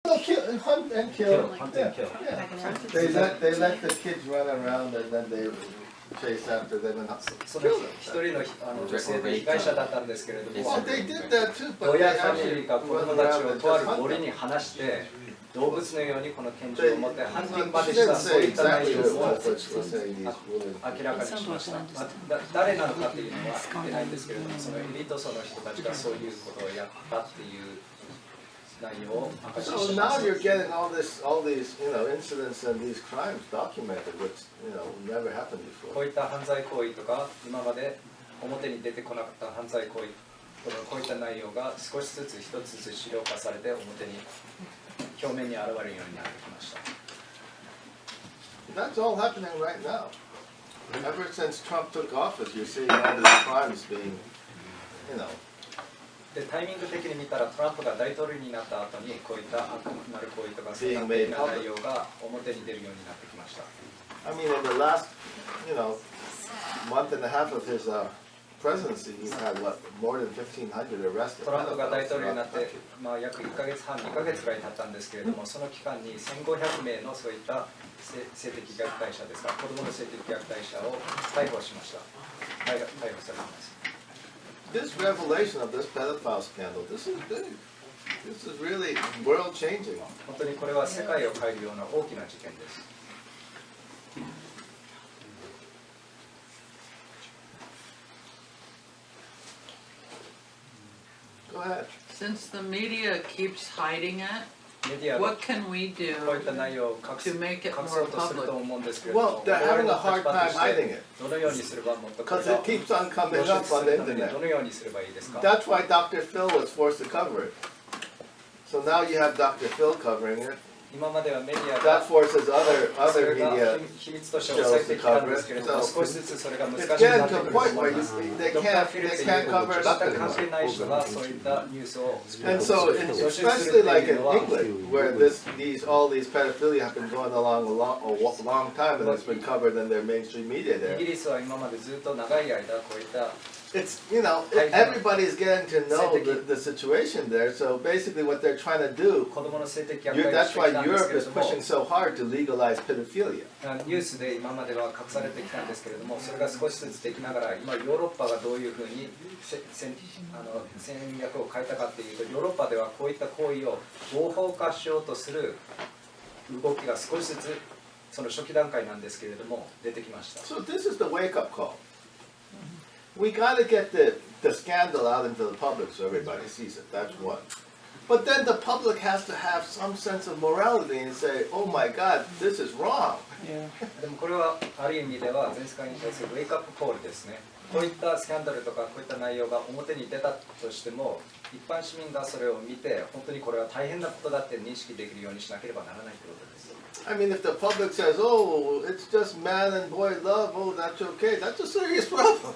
No, hunt and kill. Hunt and kill. Yeah. They let the kids run around and then they chase after them and その一人の女性で被害者だったんですけれども、 Well, they did that too, but 親 they ファミリ actually ーが子 run 供たち around を and とあ just る hunt 森 them. に放して動物のようにこの拳銃を持って犯人ま She でした didn't そう say いった内 exactly 容 what it を was, but she was saying these women. 明らかにしました。誰なのかというのは言ってないんですけれども、そのエリート層の人たちがそういうことをやったっていう内容を明かし So してま now す。 you're getting all these, incidents and these crimes documented, which, never happened こ before. ういった犯罪行為とか、今まで表に出てこなかった犯罪行為とか、こういった内容が少しずつ一つずつ資料化されて表面に現れるようになってきました。That's all happening right now. Ever since Trump took office, you're seeing all these crimes being, でタイミング的に見たらトランプが大統領になった後にこういった悪なる行為とか性格的な内容が表に出るようになってきました。I mean, in the last, month and a half of his presidency, he's had what, more than 1,500 arrested. トランプが大統領になって、約1ヶ月半、2ヶ月ぐらい経ったんですけれども、その期間に1500名のそういった性的虐待者ですか、子供の性的虐待者を逮捕しました。逮捕されています。This revelation of this pedophile scandal, this is big. This is really world changing. 本当にこれは世界を変えるような大きな事件です。Go ahead. Since the media keeps hiding it, メディアが what can we do こういった内容を隠 to make it そう more とすると public? 思うんですけれども、 Well, they're having a hard time hiding it どのようにすればもっとこれ because が it keeps on 露 coming 出 up す on る the ために internet. どのようにすればいいですか？ That's why Dr. Phil was forced to cover it. So now you have Dr. Phil covering it. 今まではメディア That が forces そ other れが media. 秘密として抑えてきたんですけれども、少しずつそれが難し It's くな getting って to く a ると point 思 where います。 they ドクター・フィル can't という cover it 全 up く関係 anymore. ない人がそういったニュースを And so, especially like in England, where all these pedophilia have been going along a long time, and it's been covered in their mainstream media イ there. ギリスは今までずっと長い間こういった It's everybody's getting to know the situation there. So basically, what they're trying to do, 子供の性的虐待を that's して why きたんです Europe けれ is ども、 pushing so hard to legalize pedophilia. ニュースで今までは隠されてきたんですけれども、それが少しずつできながら、今ヨーロッパがどういうふうに戦略を変えたかというと、ヨーロッパではこういった行為を合法化しようとする動きが少しずつその初期段階なんですけれども出てきました。 So this is the wake-up call. We got to get the scandal out into the public so everybody sees it. That's one. But then the public has to have some sense of morality and say, "Oh my God, this is wrong." でもこれはある意味では全世界に対するウェイクアップコールですね。こういったスキャンダルとかこういった内容が表に出たとしても、一般市民がそれを見て本当にこれは大変なことだって認識できるようにしなければならないということです。 I mean, if the public says, "Oh, it's just man and boy love," oh, that's okay. That's a serious problem.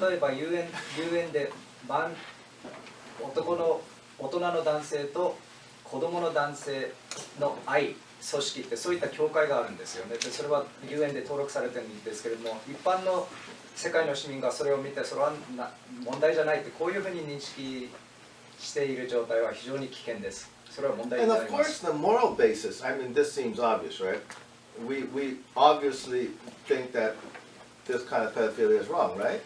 例えば遊園で大人の男性と子供の男性の愛組織ってそういった教会があるんですよね。でそれは遊園で登録されてるんですけれども、一般の世界の市民がそれを見てそれは問題じゃないってこういうふうに認識している状態は非常に危険です。それは問題に And な of ります。 course, the moral basis. I mean, this seems obvious, right? We obviously think that this kind of pedophilia is wrong, right?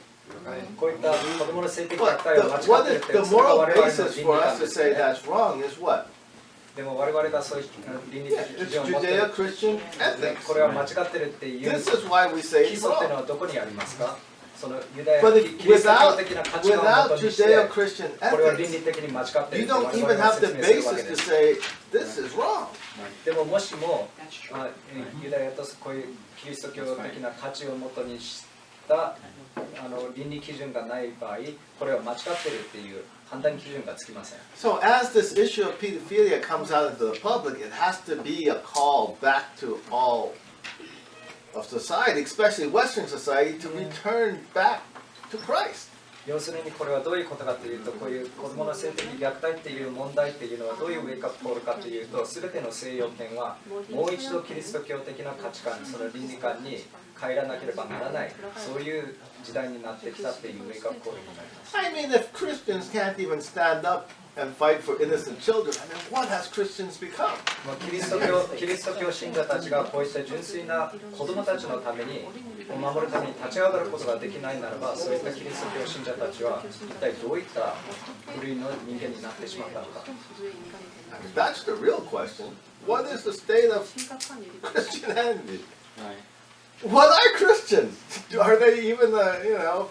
こういった子供の性的虐 But 待を間違ってるって the それが moral 我々の basis 倫理 for 観 us で to す say ね。 that's wrong is what? でも我々がそういう倫理的 Yeah, 基 it's 準を持ってる Judeo-Christian ethics. これは間違ってるっていう This is why we say 基 it's 礎っていうの wrong. はどこにありますか？そのユダヤ But キリスト教 without 的な価値観をもとにして Judeo-Christian これは倫 ethics, 理的に間違ってる you って don't 我 even 々は have the 説明するわけ basis で to す。 say this is wrong. でももしもユダヤとこういうキリスト教的な価値をもとにした倫理基準がない場合、これは間違ってるっていう判断基準がつきません。 So as this issue of pedophilia comes out into the public, it has to be a call back to all of society, especially Western society, to return back to Christ. 要するにこれはどういうことかというと、こういう子どもの性的虐待っていう問題っていうのはどういうウェイクアップコールかというと、全ての西洋圏はもう一度キリスト教的な価値観、その倫理観に帰らなければならない、そういう時代になってきたっていうウェイクアップコールになります。 I mean, if Christians can't even stand up and fight for innocent children. I mean, what has Christians become? キリスト教信者たちがこういった純粋な子供たちのためにを守るために立ち上がることができないならば、そういったキリスト教信者たちは一体どういった部類の人間になってしまったのか。I mean, that's the real question. What is the state of Christianity? What are Christians? Are they even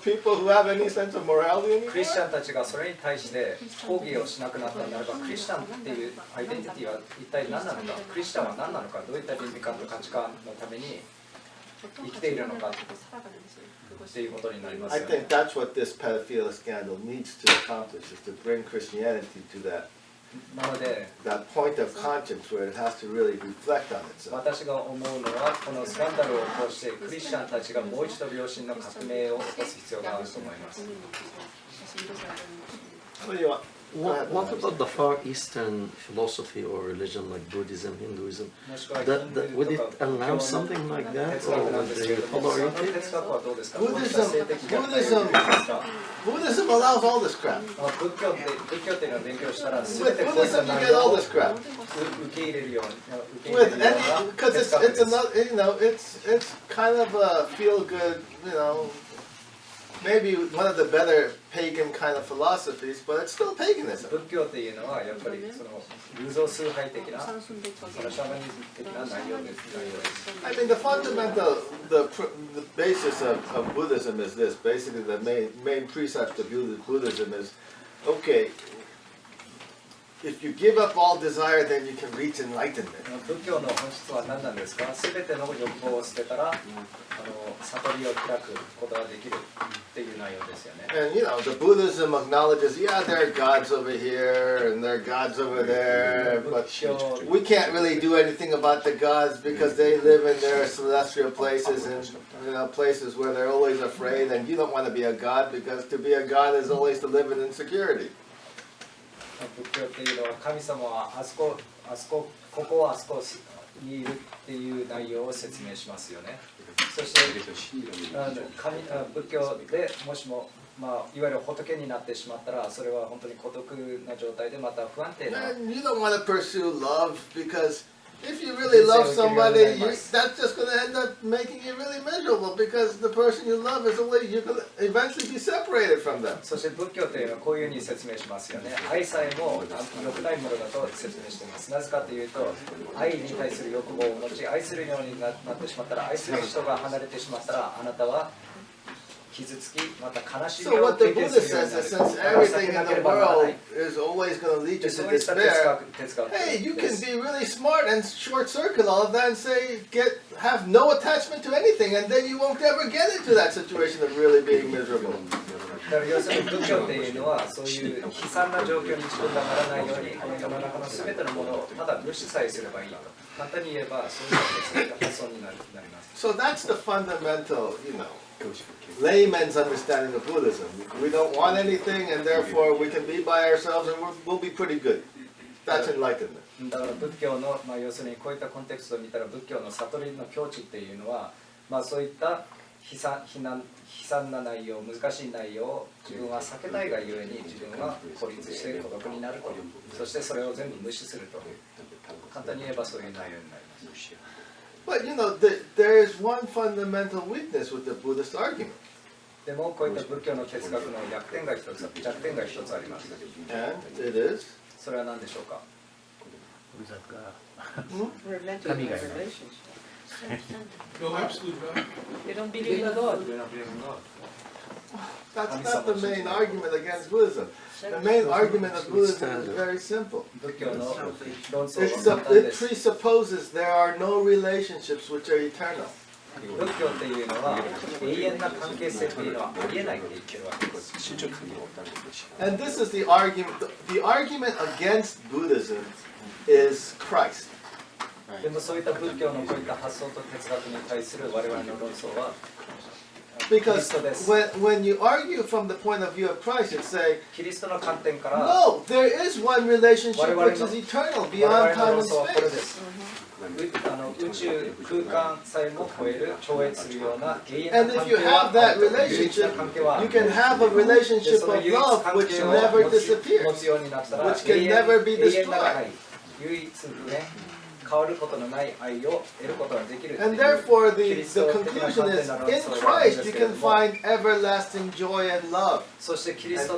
people who have any sense of morality クリ anymore? スチャンたちがそれに対して抗議をしなくなったならば、クリスチャンっていうアイデンティティは一体何なのか、クリスチャンは何なのか、どういった倫理観と価値観のために生きているのかっていうことになります I よね。 think that's what this pedophilia scandal needs to accomplish, is to bring Christianity to なので that point of conscience where it has to really reflect on itself. 私が思うのは、このスキャンダルを起こしてクリスチャンたちがもう一度良心の革命を起こす必要があると思います。 What do you want? What about the Far Eastern philosophy or religion like Buddhism, Hinduism? もしくは Would it allow something like that, or would they tolerate その it? 哲学はどうですか？ Buddhism allows all this crap. 仏教っていうのを勉強したら、す With べてこういった Buddhism, you 内 get 容 all を this crap. 受け入れるように、 With any, 哲 because it's 学です。 another, it's kind of a feel good, maybe one of the better pagan kind of philosophies, but it's still paganism. 仏教っていうのはやっぱりその偶像崇拝的な、そのシャーマニズム的な内容です。 I mean, the fundamental, the basis of Buddhism is this. Basically, the main precept of Buddhism is, okay, if you give up all desire, then you can reach enlightenment. 仏教の本質は何なんですか？すべての欲望を捨てたら、悟りを開くことができるっていう内容ですよね。 And the Buddhism acknowledges, yeah, there are gods over here and there are gods over there, but we can't really do anything about the gods because they live in their celestial places and places where they're always afraid, and you don't want to be a god because to be a god is always to live in insecurity. 仏教っていうのは神様はここにいるっていう内容を説明しますよね。そして仏教でもしも、いわゆる仏になってしまったら、それは本当に孤独な状態でまた不安定な。 And you don't want to pursue love because if you really love somebody, that's just going to end up making you really miserable because the person you love is only, you're going to eventually be separated from them. そして仏教というのはこういうふうに説明しますよね。愛さえも良くないものだと説明しています。なぜかというと、愛に対する欲望を持ち、愛するようになってしまったら、愛する人が離れてしまったら、あなたは傷つき、また悲しみ So を what the 経験 Buddha するよう says にな is る。 since everything in the world is always going to lead you で to そういった despair, 哲学 hey, you で can す。 be really smart and short circuit all of that and say, have no attachment to anything, and then you won't ever get into that situation of really being miserable. だから要するに仏教っていうのはそういう悲惨な状況に自分がならないように、この世の中の全てのものをただ無視さえすればいいと。簡単に言えばそういう発想になります。 So that's the fundamental, layman's understanding of Buddhism. We don't want anything, and therefore we can be by ourselves, and we'll be pretty good. That's enlightenment. だから仏教の、要するにこういったコンテクストを見たら、仏教の悟りの境地っていうのは、そういった悲惨な内容、難しい内容を自分は避けたいがゆえに、自分は孤立して孤独になると、そしてそれを全部無視すると。簡単に言えばそういう内容になります。 But there is one fundamental weakness with the Buddhist argument. でもこういった仏教の哲学の弱点が一つあります。 And it is? それは何でしょうか？ No absolute God. They don't believe in God. That's not the main argument against Buddhism. The main argument of Buddhism is very simple. 仏教の論争は簡単 It です。 presupposes there are no relationships which are eternal. 仏教っていうのは永遠な関係性っていうのはありえないって言ってるわけです。 And this is the argument. The argument against Buddhism is Christ. でもそういった仏教のこういった発想と哲学に対する我々の論争は Because キリストです。 when you argue from the point of view of Christ, it's saying, キリストの観点から、 no, there is one relationship 我々の which is eternal 我 beyond 々 time の論 and 争はこれで space. す。宇宙空間さえも超える超越するような永遠 And な if 関 you 係は have that 唯一な relationship, 関係は you can have a で relationship その of 唯一 love 関 which 係を never 持つ disappears. ようになったら Which can never be 永遠な destroyed. 愛、唯一無変変わることのない愛を得ることができるっていう And therefore, キ the リスト的な conclusion 観点 is の論 in 争があるん Christ です you けれ can ども、 find everlasting joy and love. そしてキリス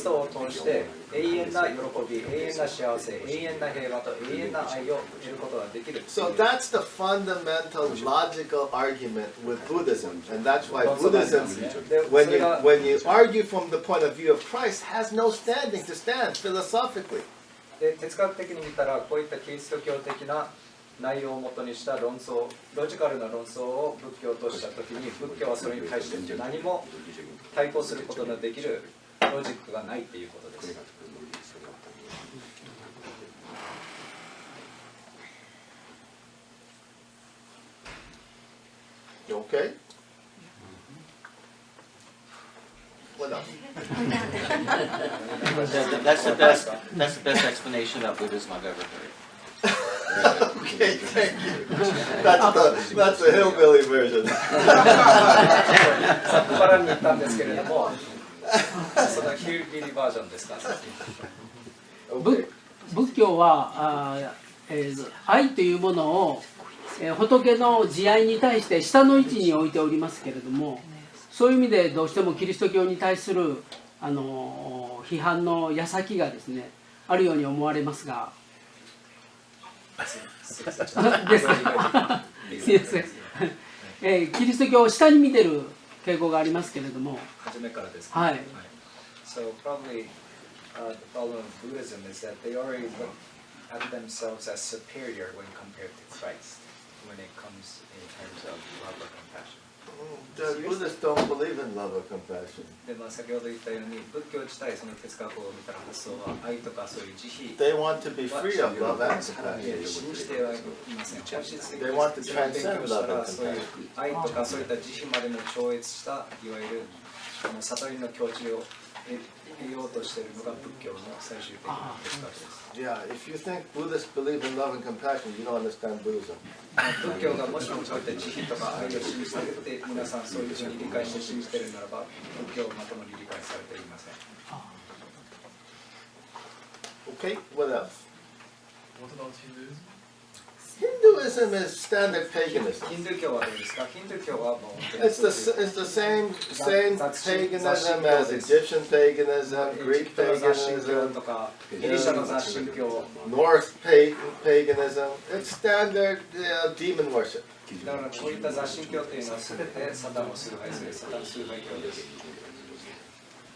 トを通して永遠な喜び、永遠な幸せ、永遠な平和と永遠な愛を得ることができる。 So that's the fundamental logical argument with Buddhism. And that's why Buddhism, when you argue from the point of view of Christ, has no standing to stand philosophically. で哲学的に見たらこういったキリスト教的な内容をもとにした論争、ロジカルな論争を仏教としたときに、仏教はそれに対して何も対抗することのできるロジックがないということです。Okay? What else? That's the best. That's the best explanation of Buddhism I've ever heard. Okay, thank you. That's the hillbilly version. さっきからに言ったんですけれども、そのヒルビリバージョンですか。Okay. 仏教は愛というものを、仏の慈愛に対して下の位置に置いておりますけれども、そういう意味でどうしてもキリスト教に対する批判の矢先がですねあるように思われますが、ですかすいません、キリスト教を下に見てる傾向がありますけれども、初めからです。はい。So probably the problem of Buddhism is that they already look at themselves as superior when compared to Christ, when it comes in terms of love or compassion. The Buddhists don't believe in love or compassion. で先ほど言ったように仏教自体その哲学を見たら発想は愛とかそういう慈悲 They want to be free of love and 信 compassion. じてはいません。本質的 They want to に勉 transcend 強した love ら and そういう compassion. 愛とかそういった慈悲までも超越したいわゆる悟りの境地を得ようとしているのが仏教の最終的な哲学です。Yeah, if you think Buddhists believe in love and compassion, you don't understand Buddhism. 仏教がもしもこういった慈悲とか愛を信じているって皆さんそういうふうに理解して信じているならば仏教をまともに理解されていません。 Okay, what else? What about Hinduism? Hinduism is standard paganism. ヒンドゥー教はどうですか？ヒンドゥー教はもう It's the same paganism as Egyptian paganism, エジ Greek プトの雑神教 paganism, とかギリシャの雑神教 North paganism. It's standard demon worship. だからこういった雑神教というのは全てサタンを崇拝するサタン崇拝教です。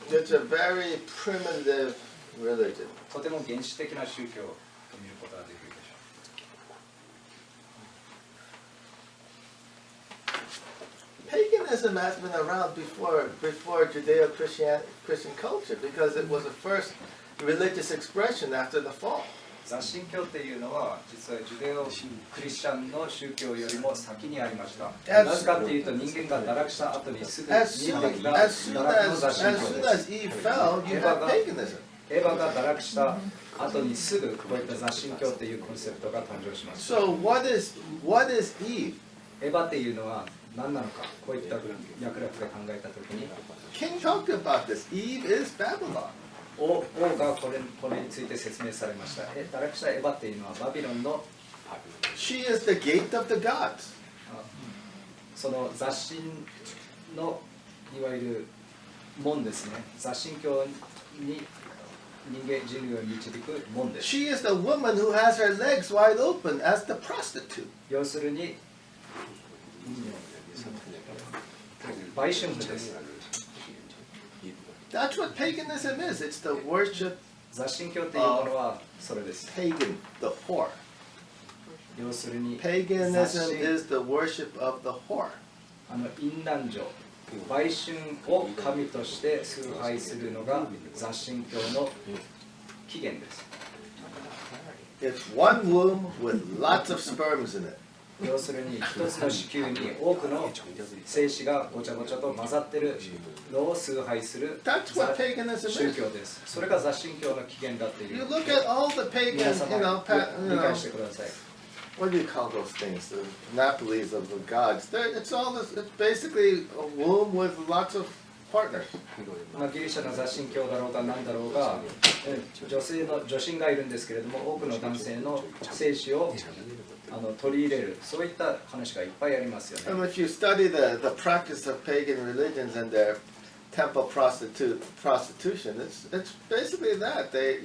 It's a very primitive religion. とても原始的な宗教と見ることができるでしょう。 Paganism has been around before Judeo-Christian culture because it was the first religious expression after the fall. 雑神教っていうのは実はジュデオクリスチャンの宗教よりも先にありました。なぜかっていうと人間が堕落した後にすぐ As 人 soon 間が as 堕落の雑神教 soon です as Eve fell, you had paganism. エヴァが堕落した後にすぐこういった雑神教っていうコンセプトが誕生しました。 So what is Eve? エヴァっていうのは何なのか、こういった脈絡で考えたときに King talked about this. Eve is Babylon. 王がこれについて説明されました。堕落したエヴァっていうのはバビロンの She is the gate of the gods. その雑神のいわゆる門ですね。雑神教に人類を導く門です。 She is the woman who has her legs wide open as the prostitute. 要するに売春婦です。 That's what paganism is. It's the worship 雑神教っていうものはそれです。 pagan, the whore. 要するに Paganism 雑神 is the worship of the whore. 淫乱女、売春を神として崇拝するのが雑神教の起源です。 It's one womb with lots of sperms in it. 要するに一つの子宮に多くの精子がごちゃごちゃと混ざってるのを崇拝する That's what paganism 宗 is. 教です。それが雑神教の起源だってい You う look at all the 皆 pagans, 様 you know, 理解してください。 what do you call those things? The Napolis of the gods. It's all this. It's basically a womb with lots of partners. まあ、ギリシャの雑神教だろうが何だろうが、女神がいるんですけれども、多くの男性の精子を取り入れる、そういった話がいっぱいありますよね。 And if you study the practice of pagan religions and their temple prostitution, it's basically that. They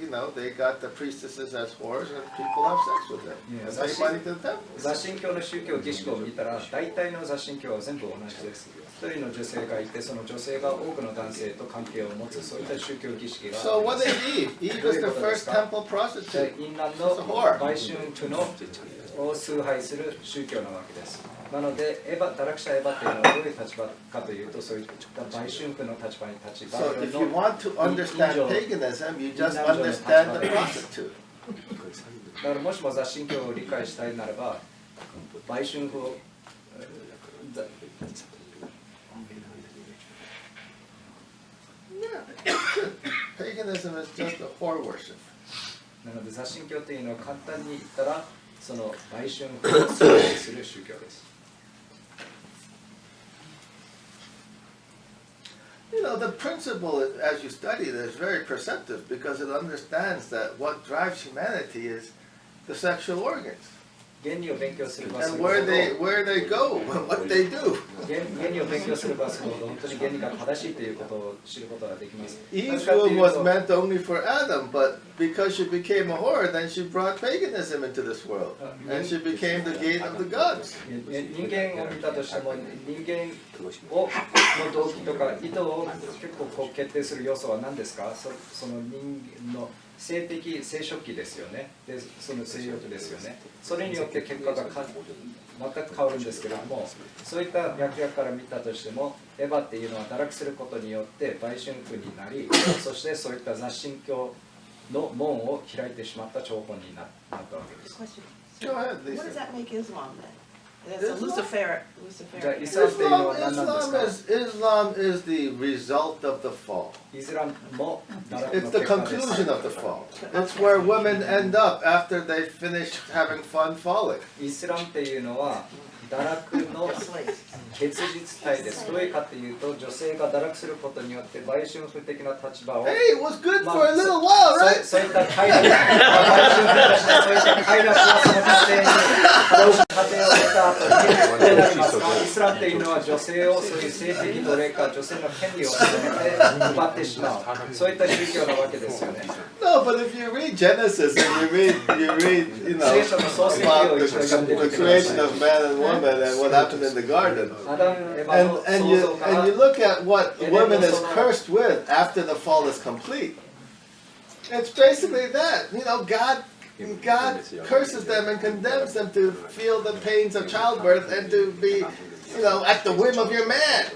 got the priestesses as whores and people have sex with them. Yeah, And pay money to the temple. 雑神教の宗教儀式を見たら、大体の雑神教は全部同じです。一人の女性がいて、その女性が多くの男性と関係を持つ、そういった宗教儀式があ So りま what す。 did Eve was the first temple prostitute. 淫乱の売春婦のを崇拝する宗教なわけです。なので、堕落者エヴァというのはどういう立場かというと、そういった売春婦の立場に立ち、バ So ビ if ロ you ンの want to understand paganism, you just understand the prostitute. だからもしも雑神教を理解したいならば、売春婦をPaganism is just a whore worship. なので雑神教というのは簡単に言ったら、その売春婦を崇拝する宗教です。You know, the principle, as you study it, is very perceptive because it understands that what drives humanity is the sexual organs 原理を勉強すればす and るほど where they go and what they do. 原理を勉強すればするほど本当に原理が正しいということを知ることができます。 Eve's womb was meant only for Adam, but because she became a whore, then she brought paganism into this world, and she became the gate of the gods. 人間を見たとしても人間をの動機とか意図を結構こう決定する要素は何ですか？その人間の性的生殖器ですよね。で、その性欲ですよね。それによって結果が全く変わるんですけれども、そういった脈々から見たとしても、エヴァっていうのは堕落することによって売春婦になり、そしてそういった雑神教の門を開いてしまった張本になったわけです。 Go ahead, What does Lisa. that make Islam then? That's a Islam? Luciferian. じゃあ Luciferian. イスラムっていうのは何なんですか？ Islam is the result of the fall. イスラムも堕落 It's の the 結果です。 conclusion of the fall. It's where women end up after they finish having fun falling. イスラムっていうのは堕落の Slaves. 結実体です。どういうかっていうと、女性が堕落することによって売春婦的な立場を Hey, it was good for a little while, そう right? そういった快楽、売春婦としてそういった快楽をその家庭に家庭を得た後にどうなりますか？イスラムっていうのは女性をそういう性的奴隷化、女性の権利を認めて奪ってしまう、そういった宗教なわけですよね。 No, but if you read Genesis and you know, 聖書の創世記 about を一度読んでみ the てくださ creation い。 of man and woman and what happened in the garden. アダム、エヴァの And 創 you 造から and you look at what woman is cursed with after the fall is complete. It's basically that. You know, God curses them and condemns them to feel the pains of childbirth and to be, you know, at the whim of your man.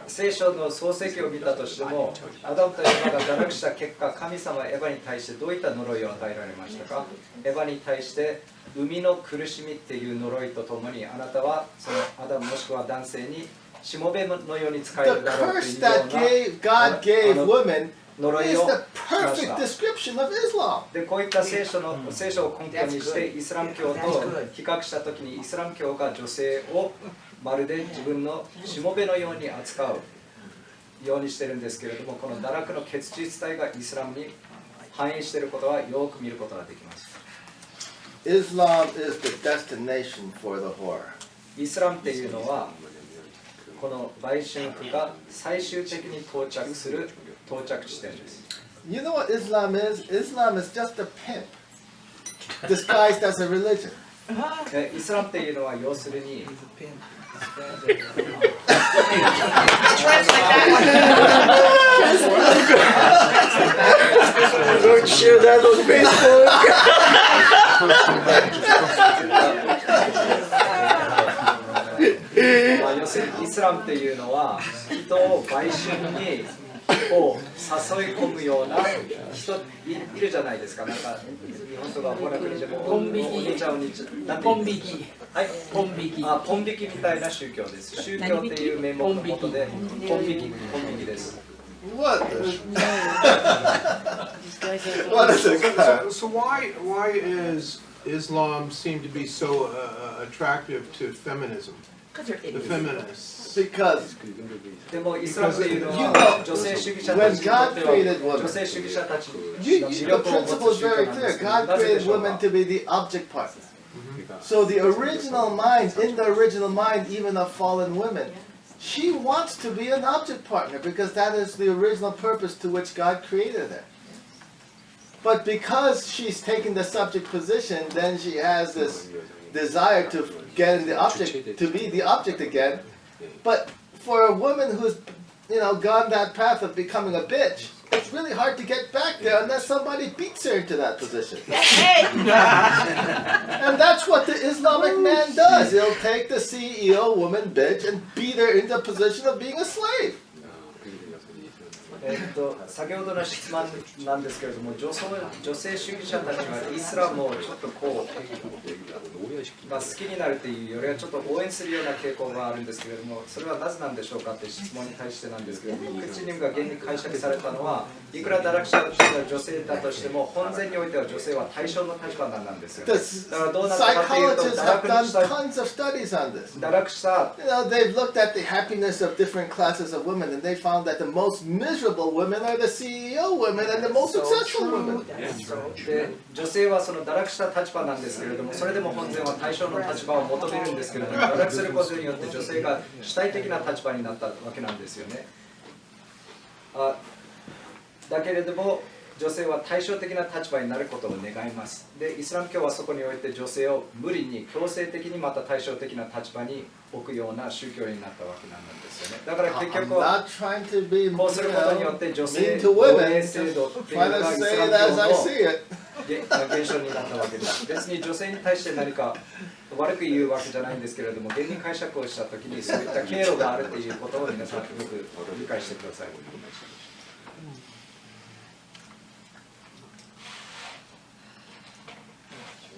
聖書の創世記を見たとしても、アダムとエヴァが堕落した結果、神様はエヴァに対してどういった呪いを与えられましたか？エヴァに対して生みの苦しみっていう呪いとともに、あなたはそのアダムもしくは男性にしもべのように使え The るだろうと curse いうよ that うな God gave women 呪い is を the しまし perfect た。 description of Islam. でこういった聖書を根拠にしてイスラム教と比較したときにイスラム教が女性をまるで自分のしもべのように扱うようにしてるんですけれども、この堕落の結実体がイスラムに反映していることはよく見ることができます。 Islam is the destination for the whore. イスラムっていうのはこの売春婦が最終的に到着する到着地点です。 You know what Islam is? Islam is just a pimp disguised as a religion. イスラムっていうのは要するに Don't share that on Facebook. 要するにイスラムっていうのは人を売春にを誘い込むような人 いるじゃないですか。なんか日本とか他の国でもポン引きお兄ちゃんお兄ちゃんなんてポン言うんですか。引きはい、ポン引きポン引きみたいな宗教です。宗教っていう名目のもとでポン引きです。What? These guys are What is it? So why is Islam seem to be so attractive to feminism? Because you're The idiots. feminists. Because でもイスラムというのは女性主義者たちにとっては女性主義者たちの the 魅力を持 principle つ is 宗 very 教なんで clear. すけど、 God なぜで created しょう women か。 to be the object partners. So the original mind, in the original mind, even of fallen women, she wants to be an object partner because that is the original purpose to which God created her. But because she's taken the subject position, then she has this desire to get in the object, to be the object again. But for a woman who's, gone that path of becoming a bitch, it's really hard to get back there unless somebody beats her into that position. And that's what the Islamic man does. He'll take the CEO woman bitch and beat her into a position of being a slave. 先ほどの質問なんですけれども、女性主義者たちがイスラムをちょっと好きになるというよりはちょっと応援するような傾向があるんですけれども、それはなぜなんでしょうかという質問に対してなんですけれども、クチニムが現に解釈されたのは、いくら堕落者としては女性だとしても、本然においては女性は対象の立場なんですよ、ね。 The だからどうなったかというと、 psychologists have done tons of studies on this. 堕落した。 They've looked at the happiness of different classes of women, and they found that the most miserable women are the CEO women and the most successful women. で女性はその堕落した立場なんですけれども、それでも本然は対象の立場を求めるんですけれども、堕落することによって女性が主体的な立場になったわけなんですよね。だけれども女性は対照的な立場になることを願います。で、イスラム教はそこにおいて女性を無理に強制的にまた対照的な立場に置くような宗教になったわけなんですよね。だから結 I'm 局は not trying to be こうすることによって女 mean 性 to 防 women, 衛制度っていう trying の to がイ say ス it ラム as I 教 see it. の現象になったわけです。別に女性に対して何か悪く言うわけじゃないんですけれども、現に解釈をしたときにそういった経路があるということを皆さんよく理解してください。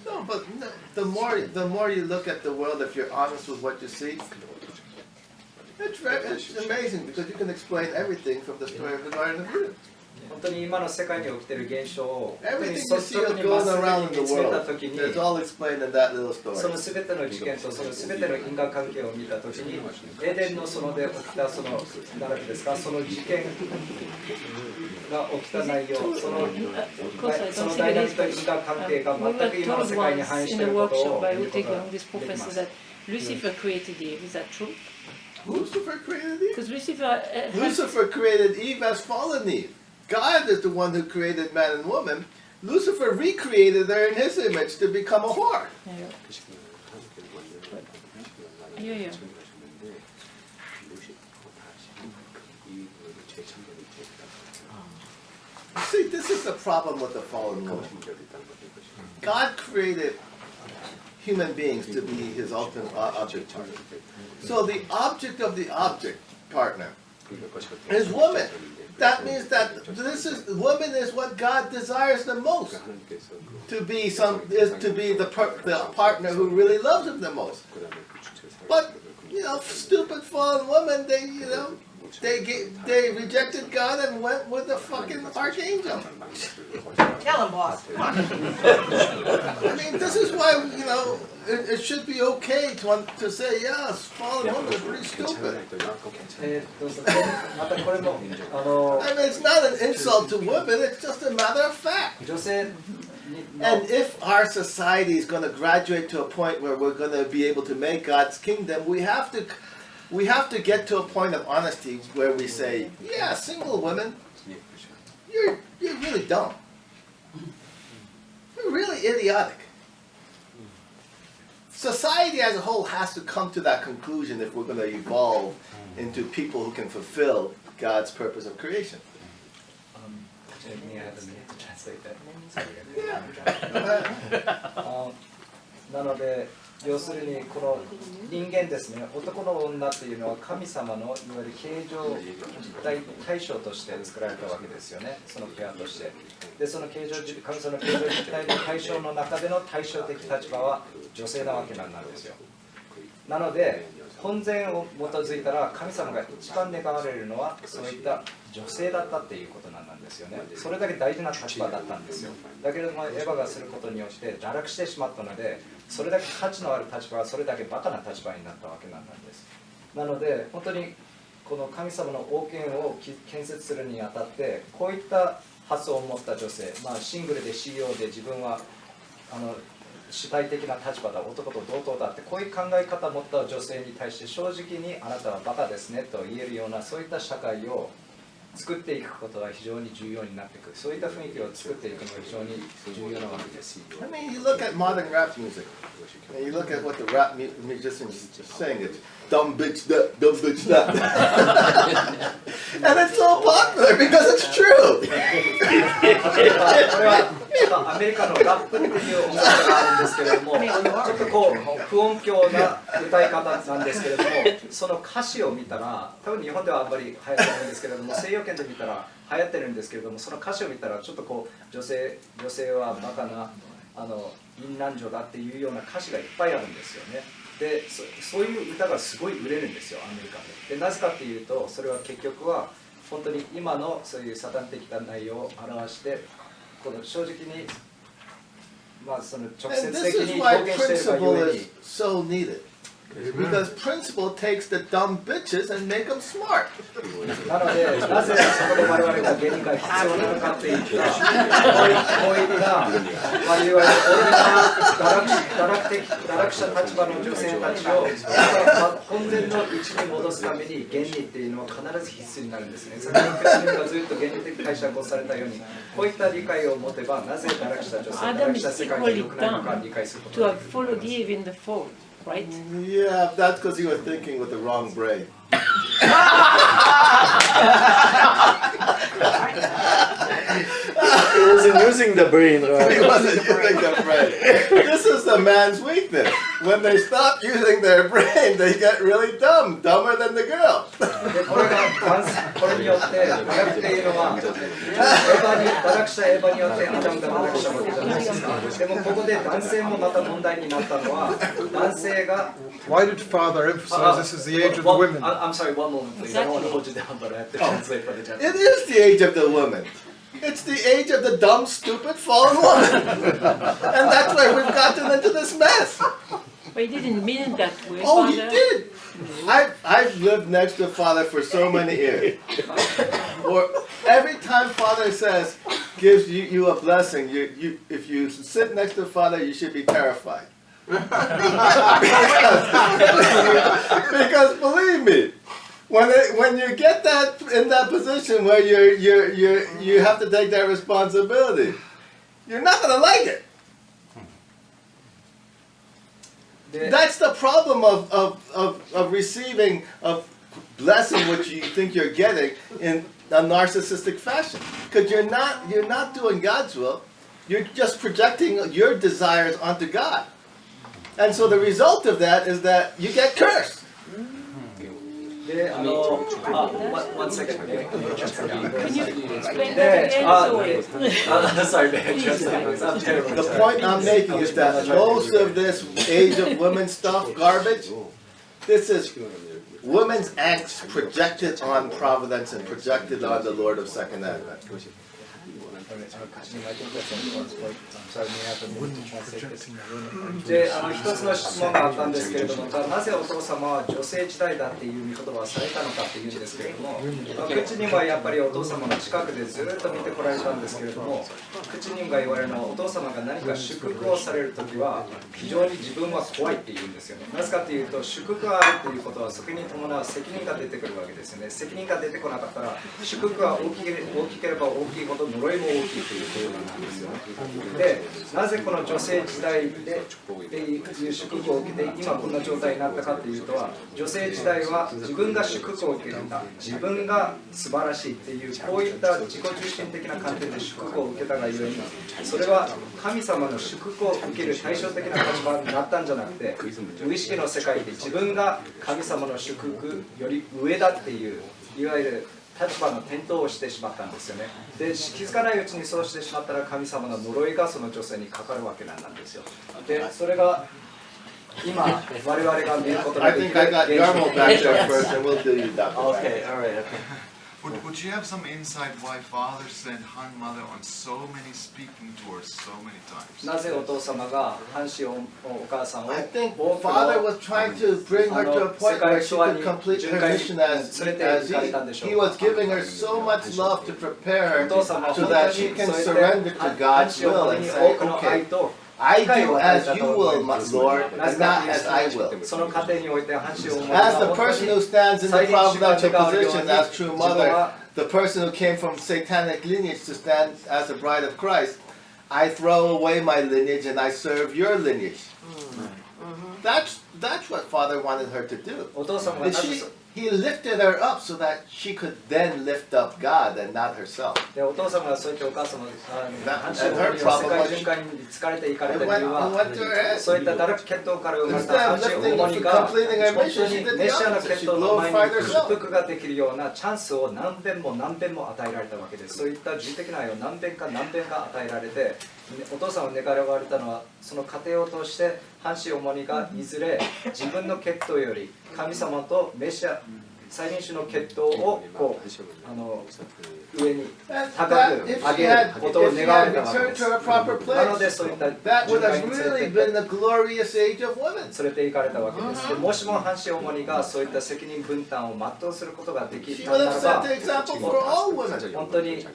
No, but the more you look at the world, if you're honest with what you see, it's amazing because you can explain everything from the story of the Garden of Eden. 本当に今の世界に起きている現象を本当に Everything 率 you see 直 is にまっ going すぐ around に in 見 the つめた world. ときに、 It's all explained in that little その story. すべての事件とそのすべての因果関係を見たときに、エデンの園で起きたその何ですか、その事件が起きた内容、そのダイナミック因果関係が We 全 were く今の told 世界に once 反映し in てい a ることを workshop by 見ることが Utega, this できま professor, す。 that Lucifer created Eve. Is that true? Lucifer created Eve. Because Lucifer had Lucifer created Eve as fallen Eve. God is the one who created man and woman. Lucifer recreated her in his image to become a whore. yeah. See, this is the problem with the fallen woman. God created human beings to be his ultimate object partner. So the object of the object partner is woman. That means that woman is what God desires the most. To be the partner who really loves him the most. But stupid fallen women, they rejected God and went with the fucking archangel. Tell him, boss. I mean, this is why it should be okay to say yes, fallen women is pretty stupid. またこれも I mean, it's not an insult to women; it's just a matter of fact. 女性 And if our society is going to graduate to a point where we're going to be able to make God's kingdom, we have to get to a point of honesty where we say, yeah, single women, you're really dumb. You're really idiotic. Society as a whole has to come to that conclusion if we're going to evolve into people who can fulfill God's purpose of creation. May I have a minute to translate that? Yeah. なので要するにこの人間ですね、男の女っていうのは神様のいわゆる形状実体対象として作られたわけですよね、そのペアとして。で、その神様の形状実体の対象の中での対照的立場は女性なわけなんですよ。なので、本然を基づいたら神様が一番願われるのはそういった女性だったっていうことなんですよね。それだけ大事な立場だったんですよ。だけれどもエヴァがすることによって堕落してしまったので、それだけ価値のある立場はそれだけバカな立場になったわけなんです。なので本当にこの神様の王権を建設するにあたってこういった発想を持った女性、シングルで CEO で自分は主体的な立場だ、男と同等だってこういう考え方を持った女性に対して正直にあなたはバカですねと言えるようなそういった社会を作っていくことは非常に重要になってくる。そういった雰囲気を作っていくのが非常に重要なわけです。I mean, you look at modern rap music, and you look at what the rap musicians sing. It's dumb bitch that, dumb bitch that. And it's so popular because it's true. これはアメリカのラップっていう音楽があるんですけれども、ちょっとこう不音響な歌い方なんですけれども、その歌詞を見たら、多分日本ではあんまり流行ってないんですけれども、西洋圏で見たら流行ってるんですけれども、その歌詞を見たらちょっとこう女性はバカな淫乱女だっていうような歌詞がいっぱいあるんですよね。で、そういう歌がすごい売れるんですよ、アメリカで。で、なぜかっていうと、それは結局は本当に今のそういうサタン的な内容を表して、この正直に、その直接 And 的 this is に why 表現しているが principle ゆえに is so needed. Because principle takes the dumb bitches and make them smart. なので、なぜそこで我々が原理が必要なのかっていったこういったいわゆる堕落した立場の女性たちを本然の位置に戻すために原理っていうのは必ず必須になるんですね。先ほどクリスチャンがずっと原理的解釈をされたように、こういった理解を持てば、なぜ堕落した女性、堕落した世界が良くないのか理解することができる。Right? Yeah, that's because you were thinking with the wrong brain. He wasn't using the brain, He right? wasn't using the brain. This is the man's weakness. When they stop using their brain, they get really dumb, dumber than the girl. でこれによって堕落っていうのは堕落したエヴァによってアダムが堕落したわけじゃないですか。でもここで男性もまた問題になったのは、男性が Why did Father emphasize this is the age of the women? I'm sorry, one moment please. I don't want to hold you down, but I have to translate for the gentleman. It is the age of the woman. It's the age of the dumb, stupid, fallen woman. And that's why we've gotten into this mess. But he didn't mean it that way. Oh, he Father. did. I've lived next to Father for so many years. Or every time Father says, gives you a blessing, if you sit next to Father, you should be terrified. Because believe me, when you get that in that position where you have to take that responsibility, you're not going to like it. That's the problem of receiving, of blessing what you think you're getting in a narcissistic fashion. Because you're not doing God's will. You're just projecting your desires onto God. And so the result of that is that you get cursed. で、one second. Can you explain that again? Sorry, man. I'm terrible. The point I'm making is that most of this age of women stuff, garbage, this is women's angst projected on providence and projected on the Lord of Second Advent. Women projecting their own で、一つの質問があったんですけれども、なぜお父様は女性時代だっていう見言葉をされたのかっていうんですけれども、口人はやっぱりお父様の近くでずっと見てこられたんですけれども、口人が言われるのはお父様が何か祝福をされるときは非常に自分は怖いって言うんですよね。なぜかというと、祝福があるっていうことはそこに伴う責任が出てくるわけですよね。責任が出てこなかったら、祝福が大きければ大きいほど呪いも大きいというテーマなんですよね。で、なぜこの女性時代でっていう祝福を受けて今こんな状態になったかというとは、女性時代は自分が祝福を受けるんだ、自分が素晴らしいっていうこういった自己中心的な観点で祝福を受けたがゆえに、それは神様の祝福を受ける対照的な立場になったんじゃなくて、無意識の世界で自分が神様の祝福より上だっていういわゆる立場の転倒をしてしまったんですよね。で、気づかないうちにそうしてしまったら神様の呪いがその女性にかかるわけなんですよ。で、それが今我々が見ることが I でき think る I got 現 Yarmo 象 back there first, and we'll do you, Dr. Okay, all right, okay. Would you have some insight why father sent Han mother on so many speaking tours so many times? なぜお父様が半子お母さんを I think 多く father の was trying to bring her to a point where she could complete her mission as he was giving her so much love to prepare her so that she can surrender to God's will and say, okay, I do as you will, my Lord, and not as I will. その過程において半子を As the person who stands in the providential position as true mother, the person who came from satanic lineage to stand as a bride of Christ, I throw away my lineage and I serve your lineage. That's what Father wanted her to do. お父様が And he lifted her up so that she could then lift up God and not herself. でお父様がそういったお母様の半子 And を her 世 problem 界 was 循環に疲れていかれ it た理 went, 由 it は went to her head. そういったダルク血統から生まれ Instead た of 半子 lifting 主 up に and が completing her 本 mission, 当 she に did メ the シアの opposite. 血 She 統の前に glorified 祝 herself. 福ができるようなチャンスを何遍も何遍も与えられたわけです。そういった自的な愛を何遍か何遍か与えられて、お父さんを願われたのはその過程を通して半子主にがいずれ自分の血統より神様とメシア再臨種の血統をこう上に That, 高 that, く if 上 she げ had, ることを if she 願わ had れたわけで returned す。 to her proper なので place, そういった that would 循環 have に連 really れて been the glorious age of women. 連れて行かれたわけです。でもしも半子主にがそういった責任分担を全うすることができ She た would なら have ば set the example for all women. 本当に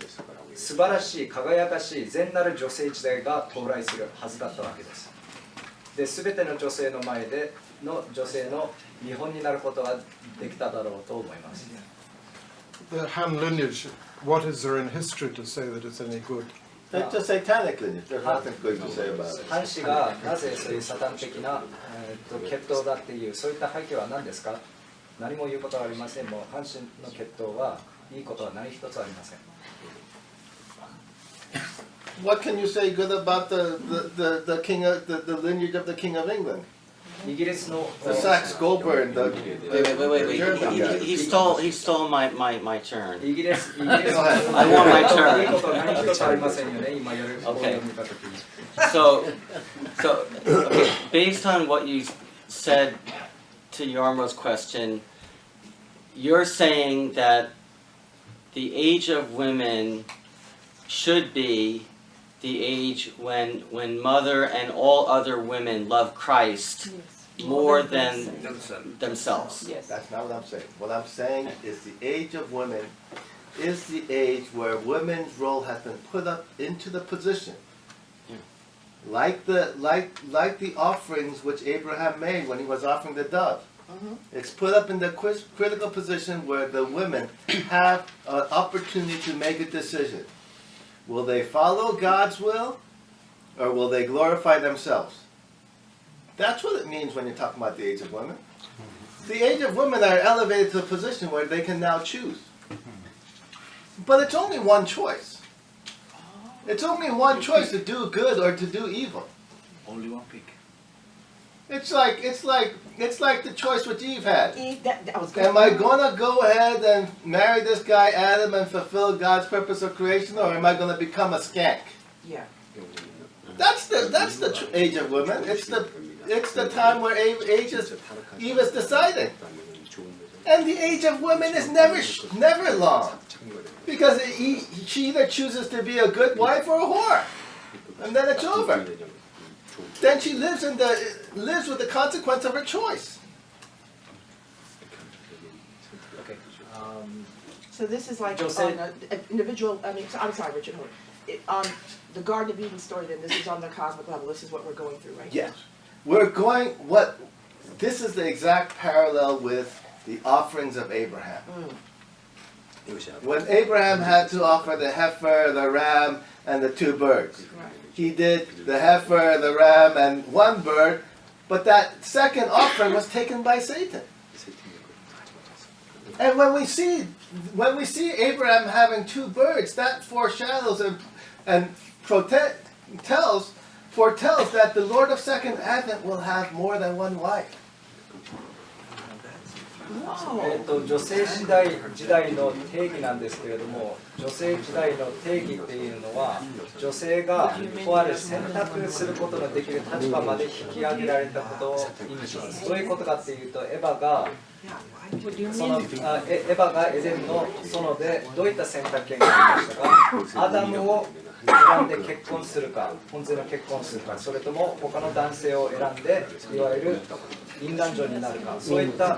素晴らしい輝かしい善なる女性時代が到来するはずだったわけです。で、全ての女性の前での女性の見本になることができただろうと思います。The Han lineage, what is there in history to say that it's any good? It's a satanic lineage. There's nothing good to say about it. 半子がなぜそういうサタン的な、血統だっていうそういった背景は何ですか？何も言うことはありません。もう半子の血統はいいことは何一つありません。What can you say good about the king of the lineage of the King of England? イギリスの The Saxe Goldberg, the Wait. German guy. He stole my turn. イギリス I want my turn. いいことは何一つありませんよね。今やることを見たときに。So, okay, based on what you said to Yarmo's question, you're saying that the age of women should be the age when mother and all other women love Christ more than themselves. Yes. That's not what I'm saying. What I'm saying is the age of women is the age where women's role has been put up into the position. Like the offerings which Abraham made when he was offering the dove. It's put up in the critical position where the women have an opportunity to make a decision. Will they follow God's will or will they glorify themselves? That's what it means when you're talking about the age of women. The age of women are elevated to a position where they can now choose. But it's only one choice. It's only one choice to do good or to do evil. Only one pick. It's like the choice which Eve had. I was Am I gonna go ahead and marry this guy Adam and fulfill God's purpose of creation, or am I gonna become a skank? Yeah. That's the age of women. It's the time where Eve is deciding. And the age of women is never long, because she either chooses to be a good wife or a whore, and then it's over. Then she lives with the consequence of her choice. Okay. So this is like Jose. on an individual, I'm sorry, Richard, hold on. On the Garden of Eden story, then this is on the cosmic level. This is what we're going through right Yes. This is the exact parallel with the offerings of Abraham. When Abraham had to offer the heifer, the ram, and the 2 birds, he did the heifer, the ram, and 1 bird, but that second offering was taken by Satan. And when we see Abraham having 2 birds, that foreshadows and foretells that the Lord of Second Advent will have more than 1 wife. 女性時代の定義なんですけれども、女性時代の定義っていうのは、女性がとある選択することのできる立場まで引き上げられたことを意味します。どういうことかっていうと、エヴァがエデンの園でどういった選択権がありましたか。アダムを選んで結婚するか、本然の結婚するか、それとも他の男性を選んでいわゆる淫乱女になるか、そういった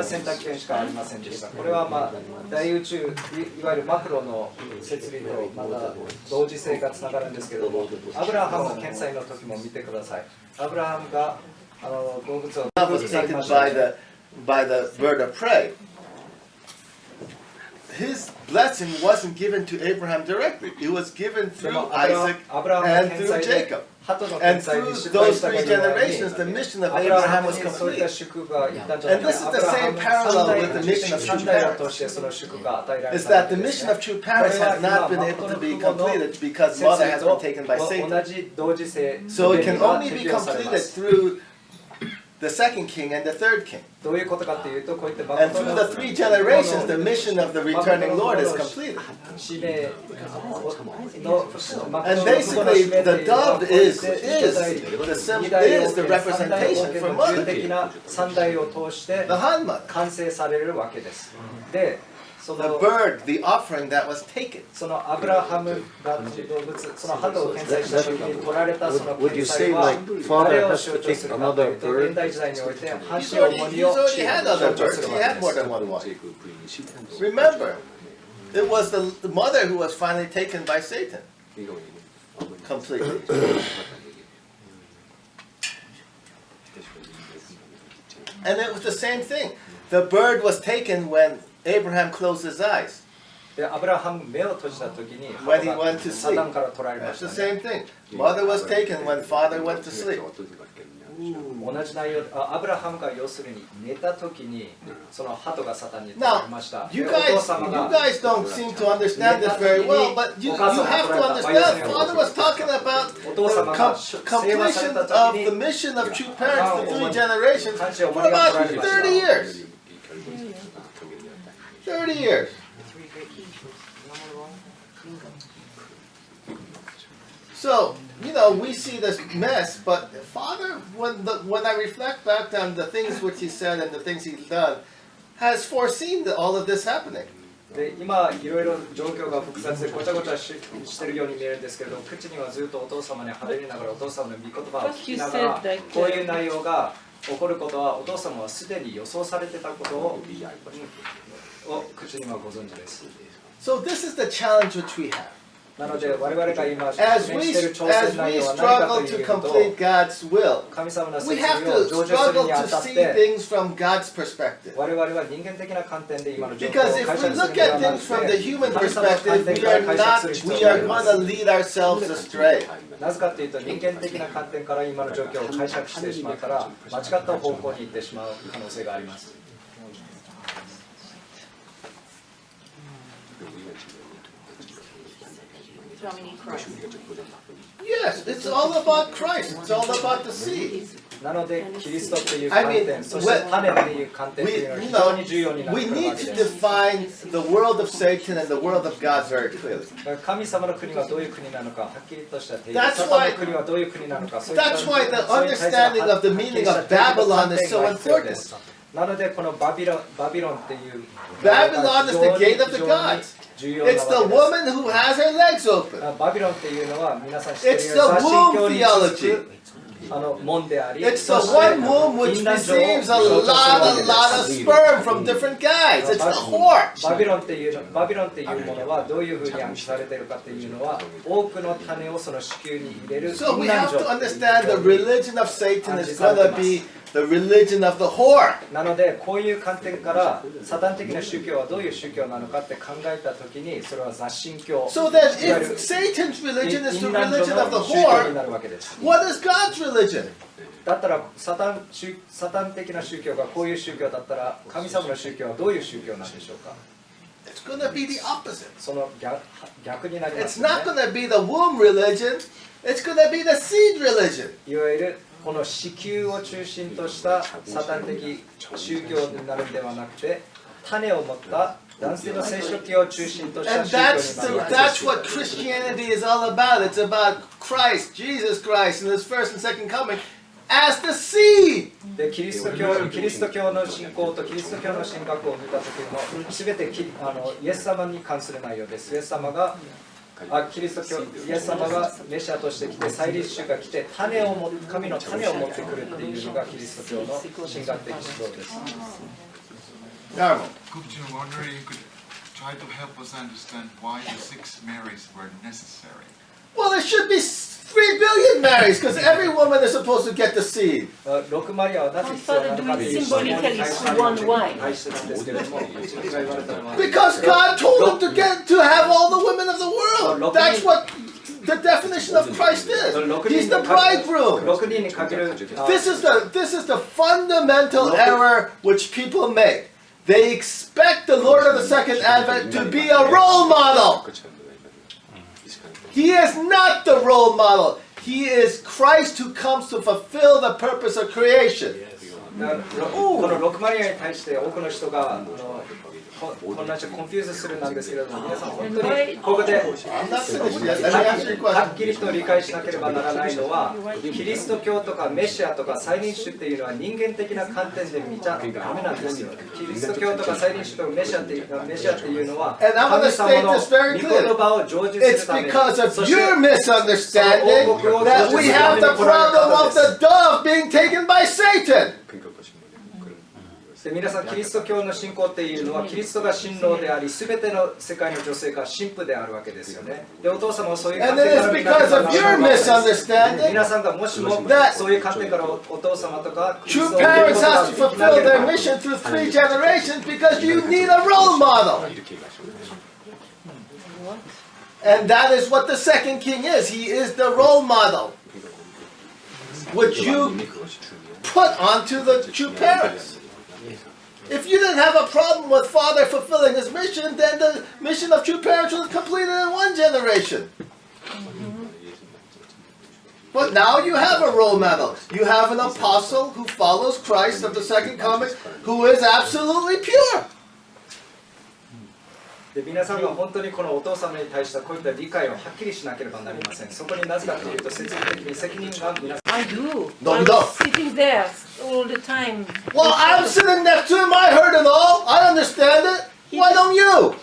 選択権しかありませんでした。これは大宇宙、いわゆるマクロの摂理とまた同時性がつながるんですけども、アブラハムの見祭の時も見てください。アブラハムが動物を Love was taken by the bird of prey. His blessing wasn't given to Abraham directly. It was given through Isaac and through Jacob. And through those 3 generations, the mission of Abraham was complete. And this is the same parallel with the mission of true parents. Is that the mission of true parents has not been able to be completed because mother has been taken by Satan. So it can only be completed through the second king and the third king. And through the 3 generations, the mission of the returning Lord is completed. And basically, the dove is the representation for mother. The Han mother. The bird, the offering that was taken. Would you say like father has to take another bird? He's already had other birds. He had more than 1 wife. Remember, it was the mother who was finally taken by Satan. Completely. And it was the same thing. The bird was taken when Abraham closed his eyes. When he went to sleep. It's the same thing. Mother was taken when father went to sleep. 同じ内容、アブラハムが要するに寝た時にその鳩がサタンに取られました。 Now, you guys don't seem to understand this very well, but you have to understand. Father was talking about the completion of the mission of true parents, the 3 generations, for about 30 years. 30 years. So, we see this mess, but Father, when I reflect back on the things which He said and the things He's done, has foreseen all of this happening. で今いろいろ状況が複雑でごちゃごちゃしてるように見えるんですけれど、口にはずっとお父様に励みながらお父様の御言葉を聞きながら、こういう内容が起こることはお父様はすでに予想されてたことを口にはご存知です。 So this is the challenge which we have. なので我々が今 As we struggle to complete God's will, 神様の we 説 have 明を to 成就する struggle にあ to たっ see て things from God's perspective. 我々は人間的な観点で今の状況を Because 解 if 釈 we する look ので at はな things く from the て human 神様の観 perspective, 点 we から are 解釈する not, 必 we 要があ are りま going す。 to lead ourselves astray. なぜかというと人間的な観点から今の状況を解釈してしまったら間違った方向に行ってしまう可能性があります。 Yes, it's all about Christ. It's all about the seed. なのでキリストっていう観点、そして種っていう観点っていうのは非常に重要になって We くるわ need け to です。 define the world of Satan and the world of God very clearly. 神様の国はどういう国なのかはっきりとした定義。 That's サタンの国はどういう国なのか、そういった That's why the understanding of the meaning of Babylon is so important. なのでこのバビロンっていう Babylon is the gate of the gods. It's the woman who has her legs open. バビロンっていうのは皆さん知っている It's よう the に新教に womb 続く門であり、 It's the one womb which receives a lot of sperm from different guys. It's the whore. バビロンっていうものはどういうふうに暗記されているかっていうのは多くの種をその子宮に入れる So we have to understand the religion of Satan is going to be the religion of the whore. なのでこういう観点からサタン的な宗教はどういう宗教なのかって考えたときにそれは雑信教 So that いわゆ if る Satan's religion is the 淫乱女 religion of the の宗教にな whore, るわけです。 what is God's religion? だったらサタン的な宗教がこういう宗教だったら神様の宗教はどういう宗教なんでしょうか。 It's going to be the opposite. その逆になりま It's すよ not ね。 going to be the womb religion. It's going to be the seed religion. いわゆるこの子宮を中心としたサタン的宗教になるんではなくて種を持った男性の生殖器を中心とした And 宗教になるわけで that's す。 what Christianity is all about. It's about Christ, Jesus Christ, in His first and second coming as the seed. でキリスト教の信仰とキリスト教の神学を見た時も全てイエス様に関する内容です。イエス様がメシアとして来て再立宗が来て神の種を持ってくるっていうのがキリスト教の神学的指導です。Normal. Could you wonder you could try to help us understand why the 6 Marys were necessary? Well, there should be 3 billion Marys because every woman is supposed to get the seed. 6マリアはなぜ必要なのかという質問に対してなんですけれども、Because God told them to have all the women of the world. That's what the definition of Christ is. He's the bridegroom. 6人にかける This is the fundamental error which people make. They expect the Lord of the Second Advent to be a role model. He is not the role model. He is Christ who comes to fulfill the purpose of creation. この6マリアに対して多くの人が混乱してコンフューズするなんですけれども、皆さん本当にここではっきりと理解しなければならないのは、キリスト教とかメシアとか再臨主っていうのは人間的な観点で見ちゃダメなんですよ。キリスト教とか再臨主とかメシアっていうのは神様の御言葉を成就するために、 It's because of your misunderstanding that we have the problem of the dove being taken by Satan. で皆さん、キリスト教の信仰っていうのはキリストが新郎であり、すべての世界の女性が神父であるわけですよね。で、お父様はそういう観 And 点 it か is ら見なけれ because ば of な your らない。 misunderstanding 皆さんがもしもそういう観点からお父様とかキリス true トを見る parents ことが have で to きな fulfill けれ their ば、 mission through 3 generations because you need a role model. And that is what the second king is. He is the role model, which you put onto the true parents. If you didn't have a problem with father fulfilling his mission, then the mission of true parents was completed in 1 generation. But now you have a role model. You have an apostle who follows Christ of the second coming, who is absolutely pure. で皆さんが本当にこのお父様に対してこういった理解をはっきりしなければなりません。そこになぜかというと、説明的に責任が皆さん。 I do. No, I you was don't. sitting there all the time. Well, I'm sitting next to him. I heard it all. I understand it. Why don't you?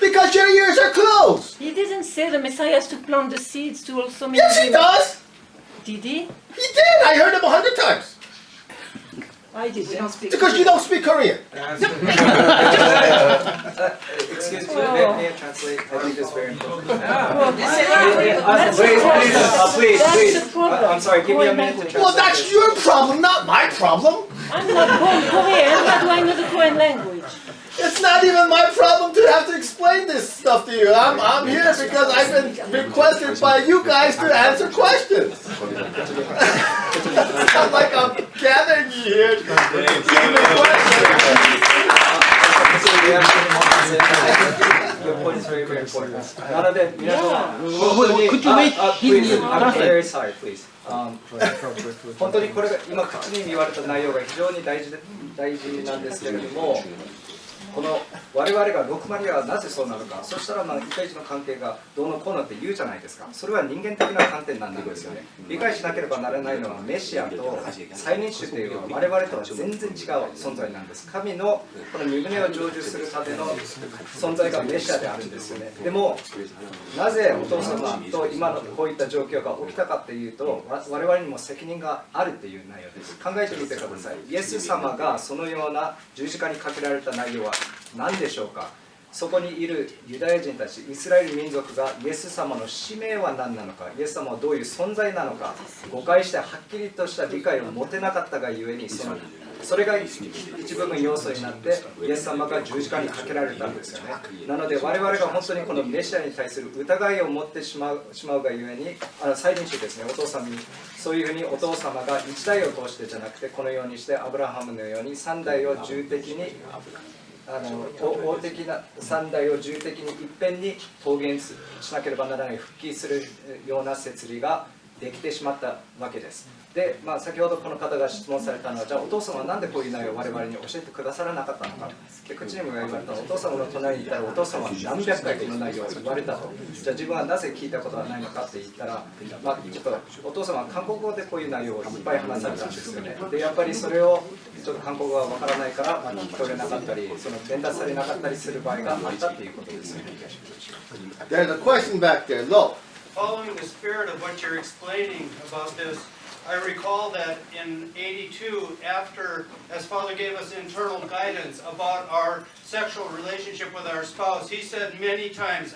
Because your ears are closed. He didn't say the Messiah has to plant the seeds to also make. Yes, he does. Did he? He did. I heard him 100 times. I didn't. Because you don't speak Korean. Excuse me, may I translate? I think it's very important. Please. I'm sorry, give me a minute to translate. Well, that's your problem, not my problem. I'm not born Korean. How do I know the Korean language? It's not even my problem to have to explain this stuff to you. I'm here because I've been requested by you guys to answer questions. It's not like I'm gathering you here to give me questions. Your point is very, very important. なので、皆様、本当に、I'm very sorry, please. 本当にこれが今口に言われた内容が非常に大事なんですけれども、この我々が6マリアはなぜそうなのか、そしたら1対1の関係がどうのこうのって言うじゃないですか。それは人間的な観点なんですよね。理解しなければならないのはメシアと再臨主というのは我々とは全然違う存在なんです。神のこの身旨を成就するための存在がメシアであるんですよね。でもなぜお父様と今のこういった状況が起きたかっていうと、我々にも責任があるっていう内容です。考えてみてください。イエス様がそのような十字架にかけられた内容は何でしょうか。そこにいるユダヤ人たち、イスラエル民族がイエス様の使命は何なのか、イエス様はどういう存在なのか、誤解してはっきりとした理解を持てなかったがゆえに、それが一部分要素になってイエス様が十字架にかけられたんですよね。なので我々が本当にこのメシアに対する疑いを持ってしまうがゆえに、再臨主ですね、お父様にそういうふうにお父様が一代を通してじゃなくて、このようにしてアブラハムのように3代を重的に王的な3代を重的に一遍に桃源しなければならない、復帰するような設理ができてしまったわけです。で、先ほどこの方が質問されたのは、じゃあお父様はなんでこういう内容を我々に教えてくださらなかったのか。で、口にも言われたのは、お父様の隣にいたらお父様は何百回この内容を言われたと。じゃあ自分はなぜ聞いたことはないのかって言ったら、ちょっとお父様は韓国語でこういう内容をいっぱい話されたんですよね。で、やっぱりそれをちょっと韓国語がわからないから、聞き取れなかったり、伝達されなかったりする場合があったということですね。There's a question back there. Look. Following the spirit of what you're explaining about this, I recall that in '82, as Father gave us internal guidance about our sexual relationship with our spouse, he said many times,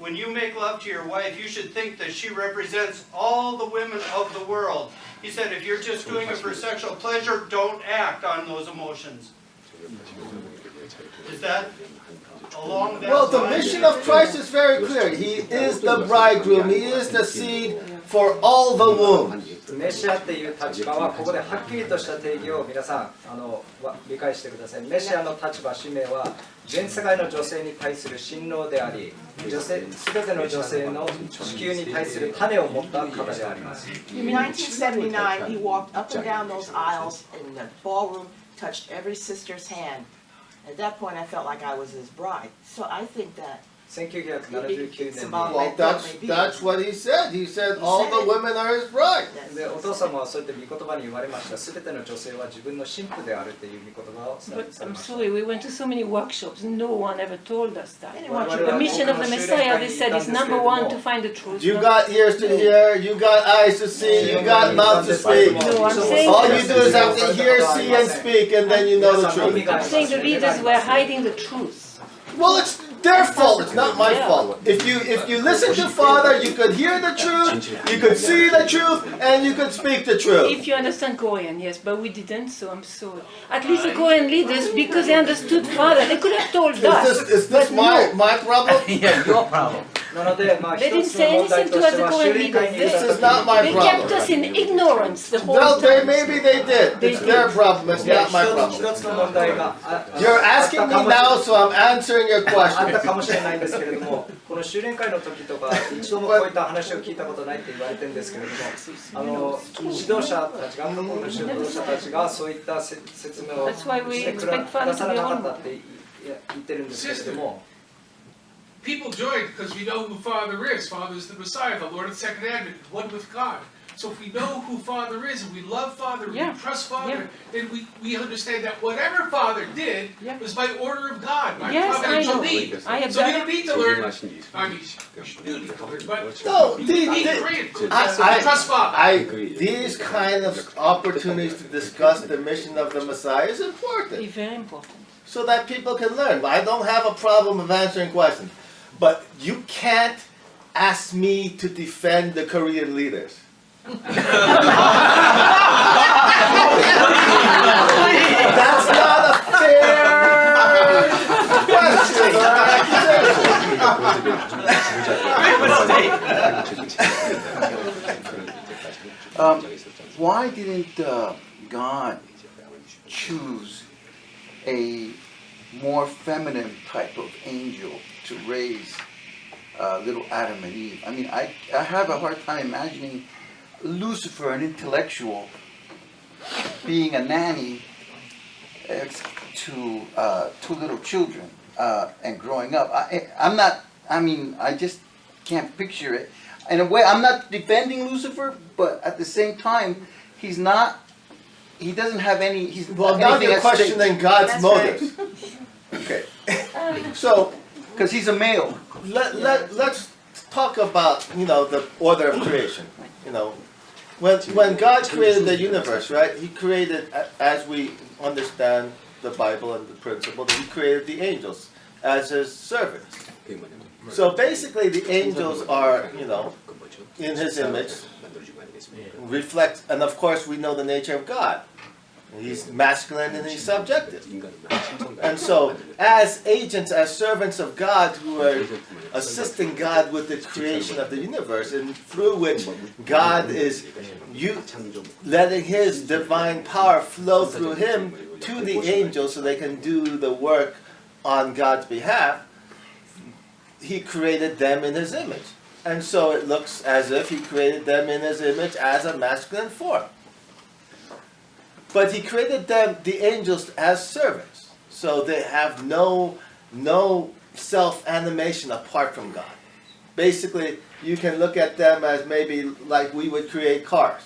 when you make love to your wife, you should think that she represents all the women of the world. He said, if you're just doing it for sexual pleasure, don't act on those emotions. Is that along that Well, the line? mission of Christ is very clear. He is the bridegroom. He is the seed for all the womb. メシアっていう立場はここではっきりとした定義を皆さん理解してください。メシアの立場、使命は全世界の女性に対する信号であり、全ての女性の地球に対する種を持った方であります。In 1979, he walked up and down those aisles in the ballroom, touched every sister's hand. At that point, I felt like I was his bride. So I think that 1979年に Well, that's what he said. He said all the women are his bride. でお父様はそういった御言葉に言われました。すべての女性は自分の神父であるという御言葉をされ But ま I'm した。 sorry, we went to so many workshops. No one ever told us that. The The mission of the Messiah, they said, is number one to find the truth. You got ears to hear, you got eyes to see, you got mouth to speak. No, I'm saying All you do is have to hear, see, and speak, and then you know the truth. I'm saying the leaders were hiding the truth. Well, it's their fault. It's not my fault. If you listen to Father, you could hear the truth, you could see the truth, and you could speak the truth. If you understand Korean, yes, but we didn't, so I'm sorry. At least the Korean leaders, because they understood Father, they could have told us. Is this my problem? Yeah, your problem. なので、They 一 didn't つの say 問題 anything と to し us, て the は、修 Korean 理会 leaders. にいた This 時 is not my They kept problem. us in ignorance the whole Well, time. maybe they did. It's their problem. It's not my 一 problem. つの問題が You're asking me now, so I'm answering your あった question. かもしれないんですけれども、この修練会の時とか一度もこういった話を聞いたことないって言われてるんですけれども、指導者たちが、韓国の指導者たちがそういった説明をしてくださらなかったって言ってるんですけれども。People join because we know who Father is. Father is the Messiah, the Lord of the Second Advent, one with God. So if we know who Father is, and we love Father, we trust Father, then we understand that whatever Father did was by order of God, by providential need. So we don't need to learn. I mean, we do need to learn, but No, we need to read to I trust Father. agree. These kind of opportunities to discuss the mission of the Messiah is important, Very important. so that people can learn. I don't have a problem of answering questions, but you can't ask me to defend the Korean leaders. That's not a fair question or accusation. Why didn't God choose a more feminine type of angel to raise little Adam and Eve? I mean, I have a hard time imagining Lucifer, an intellectual, being a nanny to two little children and growing up. I just can't picture it. In a way, I'm not defending Lucifer, but at the same time, he doesn't have any, Well, now you're questioning God's motives. Okay. So, because he's a male. Let's talk about, the order of creation. When God created the universe, right? He created, as we understand the Bible and the principle, He created the angels. as his servants. So basically the angels are, in his image, reflect, and of course we know the nature of God. He's masculine and he's subjective. And so as agents, as servants of God who are assisting God with the creation of the universe, and through which God is letting his divine power flow through him to the angels so they can do the work on God's behalf, he created them in his image. And so it looks as if he created them in his image as a masculine form. But he created them, the angels, as servants. So they have no self-animation apart from God. Basically, you can look at them as maybe like we would create cars.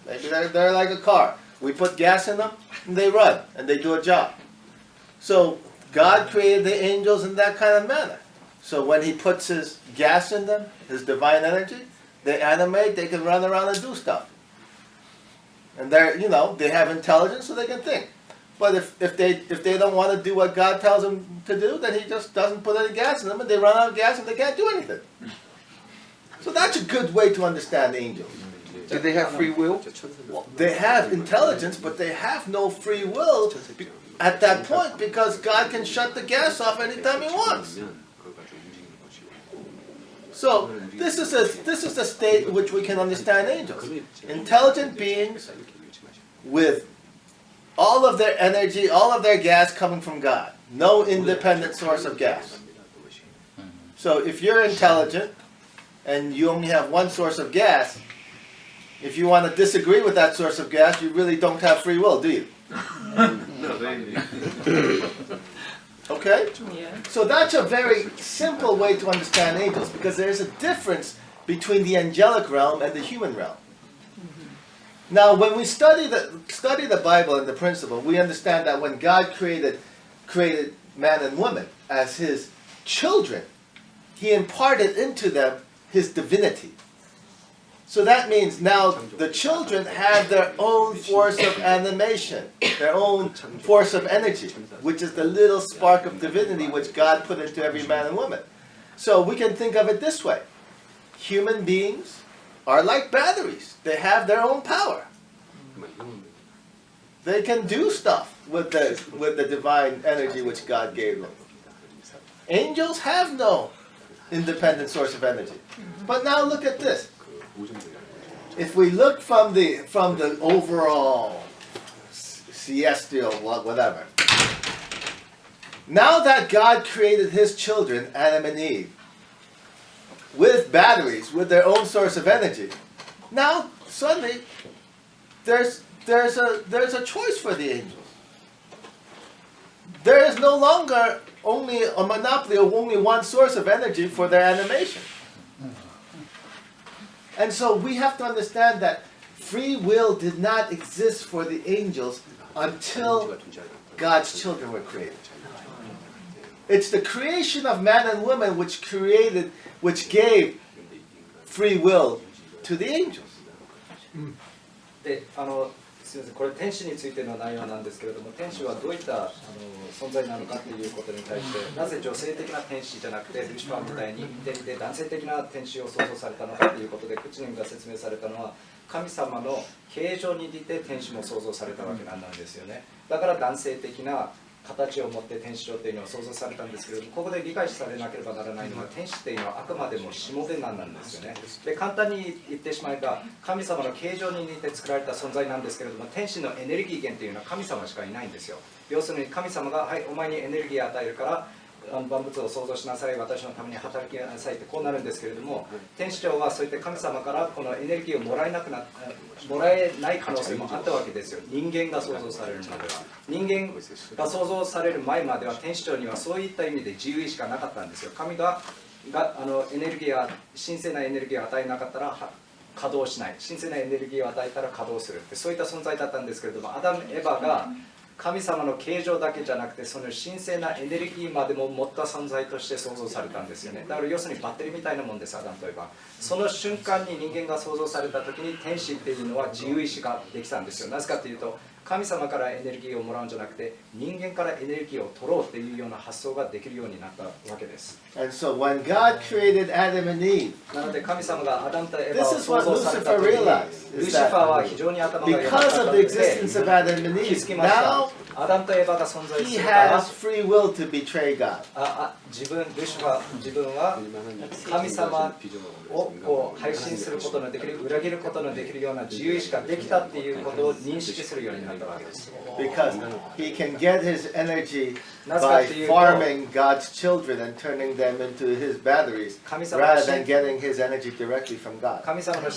Maybe they're like a car. We put gas in them, and they run, and they do a job. So God created the angels in that kind of manner. So when he puts his gas in them, his divine energy, they animate, they can run around and do stuff. And they have intelligence so they can think. But if they don't want to do what God tells them to do, then he just doesn't put any gas in them, and they run out of gas and they can't do anything. So that's a good way to understand angels. Do they have free will? Well, they have intelligence, but they have no free will at that point because God can shut the gas off anytime he wants. So this is a state in which we can understand angels. Intelligent beings with all of their energy, all of their gas coming from God. No independent source of gas. So if you're intelligent and you only have one source of gas, if you want to disagree with that source of gas, you really don't have free will, do you? Okay? Yeah. So that's a very simple way to understand angels, because there's a difference between the angelic realm and the human realm. Now, when we study the Bible and the principle, we understand that when God created man and woman as his children, he imparted into them his divinity. So that means now the children have their own force of animation, their own force of energy, which is the little spark of divinity which God put into every man and woman. So we can think of it this way. Human beings are like batteries. They have their own power. They can do stuff with the divine energy which God gave them. Angels have no independent source of energy. But now look at this. If we look from the overall celestial whatever, now that God created his children, Adam and Eve, with batteries, with their own source of energy, now suddenly there's a choice for the angels. There is no longer only a monopoly of only one source of energy for their animation. And so we have to understand that free will did not exist for the angels until God's children were created. It's the creation of man and woman which gave free will to the angels. ですみません、これ天使についての内容なんですけれども、天使はどういった存在なのかということに対して、なぜ女性的な天使じゃなくてルシファーみたいに一点で男性的な天使を創造されたのかということで、クチネムが説明されたのは、神様の形状に似て天使も創造されたわけなんですよね。だから男性的な形を持って天使長というのは創造されたんですけれども、ここで理解されなければならないのは、天使というのはあくまでもしもべなんですよね。で、簡単に言ってしまえば、神様の形状に似て作られた存在なんですけれども、天使のエネルギー源というのは神様しかいないんですよ。要するに神様が、はい、お前にエネルギーを与えるから万物を創造しなさい、私のために働きなさいってこうなるんですけれども、天使長はそういった神様からこのエネルギーをもらえない可能性もあったわけですよ。人間が創造されるまでは。人間が創造される前までは天使長にはそういった意味で自由意志がなかったんですよ。神がエネルギーや神聖なエネルギーを与えなかったら稼働しない、神聖なエネルギーを与えたら稼働するって、そういった存在だったんですけれども、アダム・エバが神様の形状だけじゃなくて、その神聖なエネルギーまでも持った存在として創造されたんですよね。だから要するにバッテリーみたいなもんです、アダムといえば。その瞬間に人間が創造された時に天使っていうのは自由意志ができたんですよ。なぜかというと、神様からエネルギーをもらうんじゃなくて人間からエネルギーを取ろうっていうような発想ができるようになったわけです。And so when God created Adam and Eve, なので神様がアダムとエバ this を is 創 what 造された Lucifer 時に realized ル is シファー that は非常に頭が良かった because の of the で existence of Adam and 気づき Eve, ました。 now アダムとエバが存在す he るから has free will to betray God. ルシファー自分は神様をこう配信することのできる裏切ることのできるような自由意志ができたっていうことを認識するようになったわけです。Because he can get his energy by farming God's children and turning them into his batteries rather than getting his energy directly from God. 神様の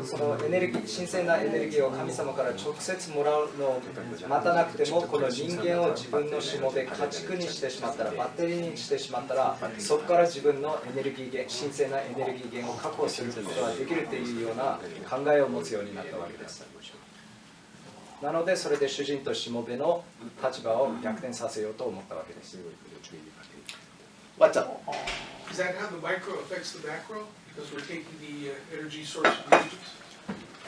そのエネルギー、神聖なエネルギーを神様から直接もらうのを待たなくても、この人間を自分のしもべ、家畜にしてしまったら、バッテリーにしてしまったら、そこから自分のエネルギー源、神聖なエネルギー源を確保することができるというような考えを持つようになったわけです。なのでそれで主人としもべの立場を逆転させようと思ったわけです。What's up? Is that how the micro affects the macro? Because we're taking the energy source from the Egypts?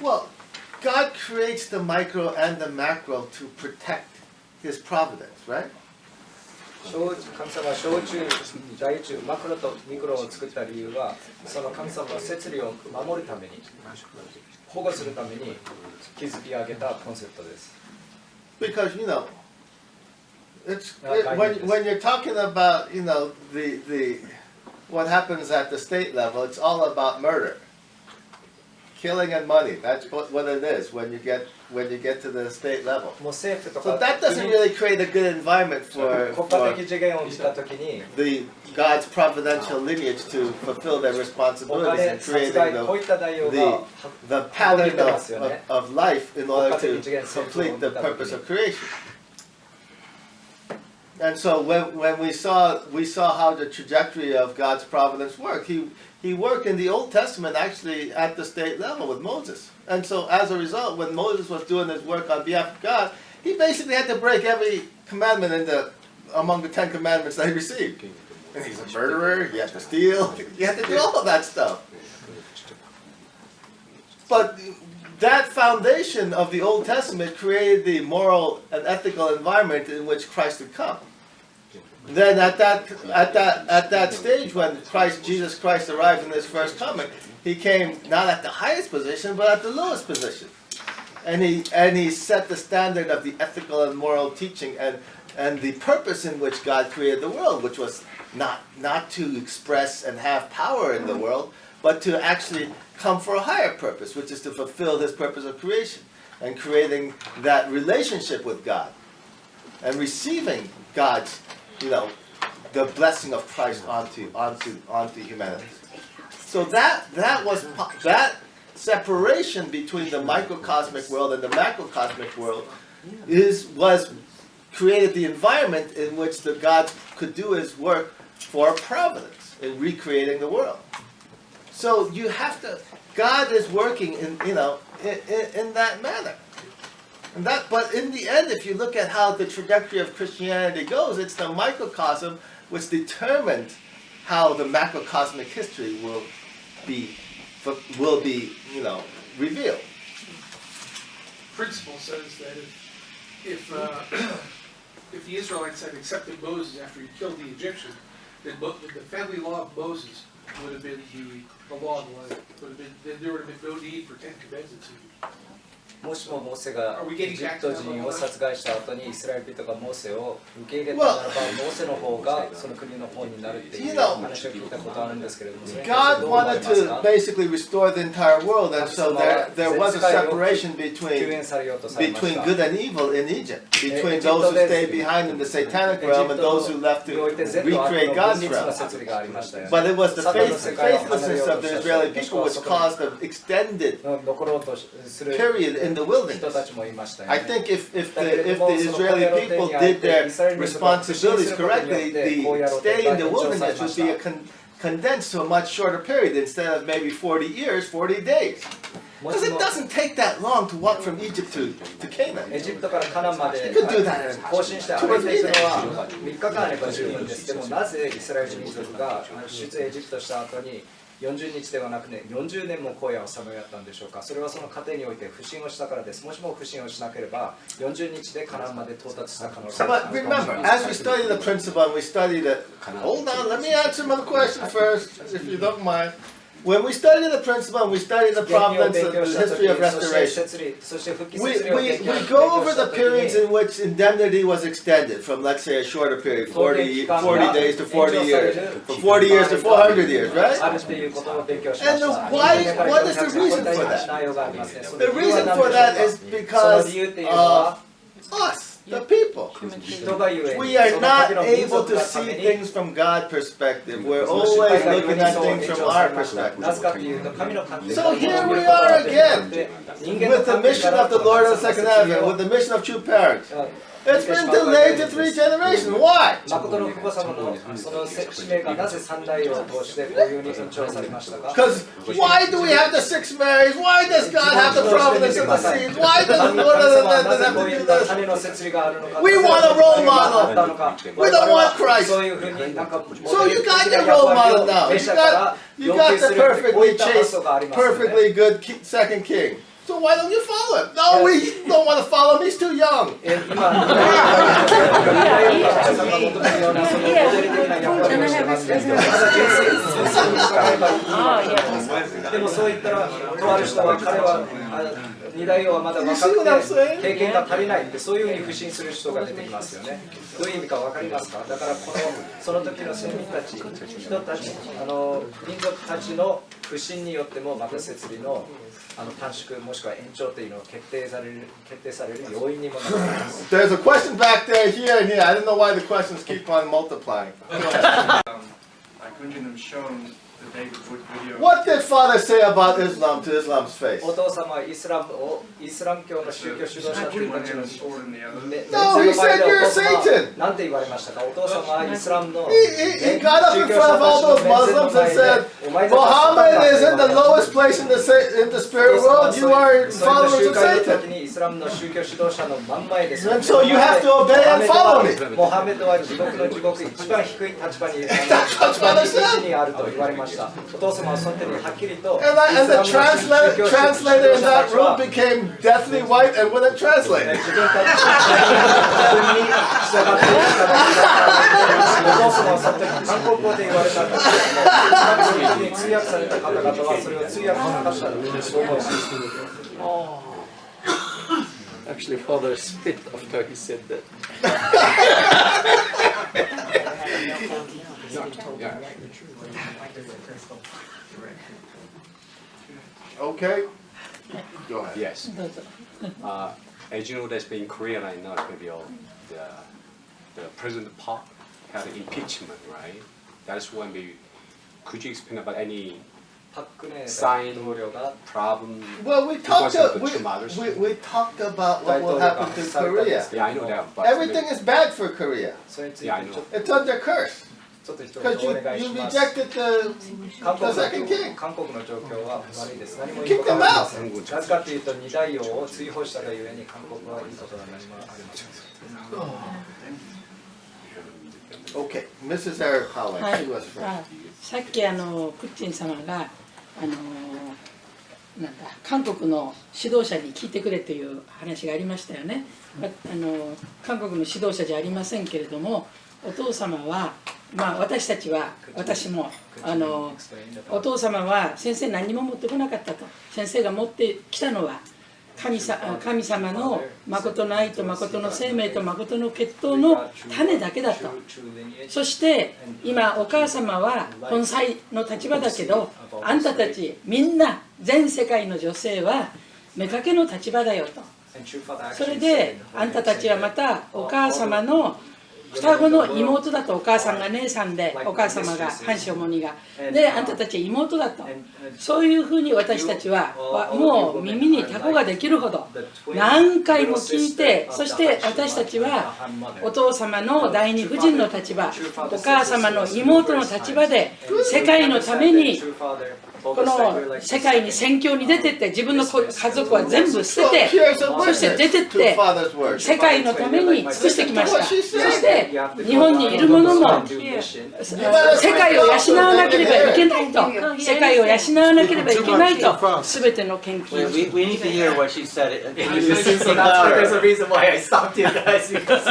Well, God creates the micro and the macro to protect his providence, right? 神様は小中、大中、マクロとミクロを作った理由は、その神様の摂理を守るために、保護するために築き上げたコンセプトです。Because when you're talking about the what happens at the state level, it's all about murder, killing and money. That's what it is when you get to the state level. So that doesn't really create a good environment for the God's providential lineage to fulfill their responsibilities in creating the pattern of life in order to complete the purpose of creation. And so when we saw how the trajectory of God's providence worked, he worked in the Old Testament actually at the state level with Moses. And so as a result, when Moses was doing his work on behalf of God, he basically had to break every commandment among the 10 commandments that he received. And he's a murderer, he had to steal, he had to do all of that stuff. But that foundation of the Old Testament created the moral and ethical environment in which Christ would come. Then at that stage when Jesus Christ arrived in his first coming, he came not at the highest position but at the lowest position. And he set the standard of the ethical and moral teaching and the purpose in which God created the world, which was not to express and have power in the world, but to actually come for a higher purpose, which is to fulfill his purpose of creation and creating that relationship with God and receiving God's, the blessing of Christ onto humanity. So that separation between the microcosmic world and the macrocosmic world was created the environment in which the God could do his work for providence in recreating the world. So you have to. God is working in that manner, but in the end, if you look at how the trajectory of Christianity goes, it's the microcosm which determines how the macrocosmic history will be revealed. Principle says that if the Israelites had accepted Moses after he killed the Egyptian, then the family law of Moses would have been the law of the land. Then there would have been no need for 10 commandments. もしもモーセがエジプト人を殺害した後にイスラエル人がモーセを受け入れたならば、モーセの方がその国の方になるっていう話を聞いたことあるんですけれども、God wanted to basically restore the entire world, and so there was a separation between good and evil in Egypt, between those who stayed behind in the satanic realm and those who left to recreate God's realm. But it was the faithlessness of the Israeli people which caused an extended period in the wilderness. I think if the Israeli people did their responsibilities correctly, the stay in the wilderness would be condensed to a much shorter period instead of maybe 40 years, 40 days. Because it doesn't take that long to walk from Egypt to Canaan. エジプトからカナンまで You could do that in 行進して歩いていくのは3日間あれば十分です。でもなぜイスラエル民族が出エジプトした後に40日ではなくね、40年も荒野をさまよったんでしょうか。それはその過程において不信をしたからです。もしも不信をしなければ、40日でカナンまで到達した可能性があ But るかもしれ remember, ません。 as we study the principle and we study the. Hold on, let me answer my question first, if you don't mind. When we study the principle and we study the providence and the history of restoration, we go over the periods in which indemnity was extended from, let's say, a shorter period, 40 days to 40 years, from 40 years to 400 years, right? And what is the reason for that? The reason for that is because of us. The people. We are not able to see things from God's perspective. We're always looking at things from our perspective. So here we are again with the mission of the Lord of the Second Advent, with the mission of true parents. It's been delayed to 3 generations. Why? Because why do we have the 6 Marys? Why does God have the providence of the seed? Why does the Lord of the Advent have to do this? We want a role model. We don't want Christ. So you got your role model now. You got the perfectly chaste, perfectly good second king. So why don't you follow him? No, we don't want to follow him. He's too young.2代はまだ若くて経験が足りないってそういうふうに不信する人が出てきますよね。どういう意味か分かりますか？だからその時の先民たち、人たち、民族たちの不信によってもまた摂理の短縮もしくは延長というのを決定される要因にもなっています。There's a question back there, here, and here. I don't know why the questions keep on multiplying. I couldn't have shown the David Wood video. What did Father say about Islam to Islam's face? お父様はイスラム教の宗教指導者たちの No, he said you're Satan. なんて言われましたか？お父様はイスラムの He got up in front of all those Muslims and said, Muhammad is in the lowest place in the spirit world. You are followers of Satan. And so you have to obey and follow me. That's what Father said. And the translator in that room became deathly white and wouldn't translate. Actually, Father spit after he said that. Okay. Go ahead. Yes. As you know, there's been in Korea right now, maybe the President Park had impeachment, right? That's when could you explain about any sign, problem? Well, we talked about what will happen to Korea. Yeah, I know that. But everything is bad for Korea. Yeah, I know. It's under curse. Because you rejected the second king. Kick them out. Okay, Mrs. Arakawa, she was first. さっきクッチン様が韓国の指導者に聞いてくれという話がありましたよね。韓国の指導者じゃありませんけれども、お父様は私たちは私もお父様は先生何も持ってこなかったと。先生が持ってきたのは神様の誠の愛と誠の生命と誠の血統の種だけだと。そして今お母様は本妻の立場だけど、あんたたちみんな全世界の女性は妾の立場だよと。それであんたたちはまたお母様の双子の妹だと。お母さんが姉さんでお母様が半子主にがで、あんたたちは妹だと。そういうふうに私たちはもう耳にタコができるほど何回も聞いて、そして私たちはお父様の第二夫人の立場、お母様の妹の立場で世界のためにこの世界に宣教に出てって自分の家族は全部捨ててそして出てって世界のために尽くしてきました。そして日本にいる者も世界を養わなければいけないと世界を養わなければいけないと全ての献金を We need to hear what she said. There's a reason why I stopped you guys because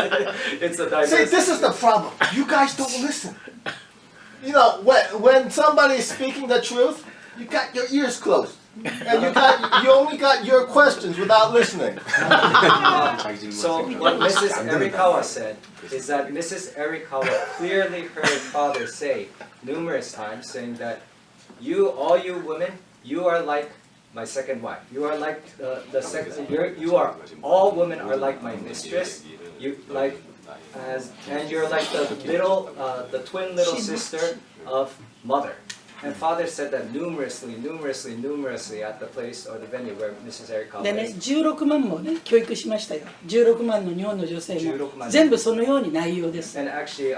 it's a diverse. See, this is the problem. You guys don't listen. You know, when somebody's speaking the truth, you got your ears closed. And you only got your questions without listening. So what Mrs. Erikawa said is that Mrs. Erikawa clearly heard Father say numerous times, saying that all you women, you are like my second wife. You are like the second. All women are like my mistress. And you're like the twin little sister of mother. And Father said that numerously at the place or the venue where Mrs. Erikawa でね、 is. 16万もね、教育しましたよ。16万の日本の女性も全部そのように内容です。 And actually,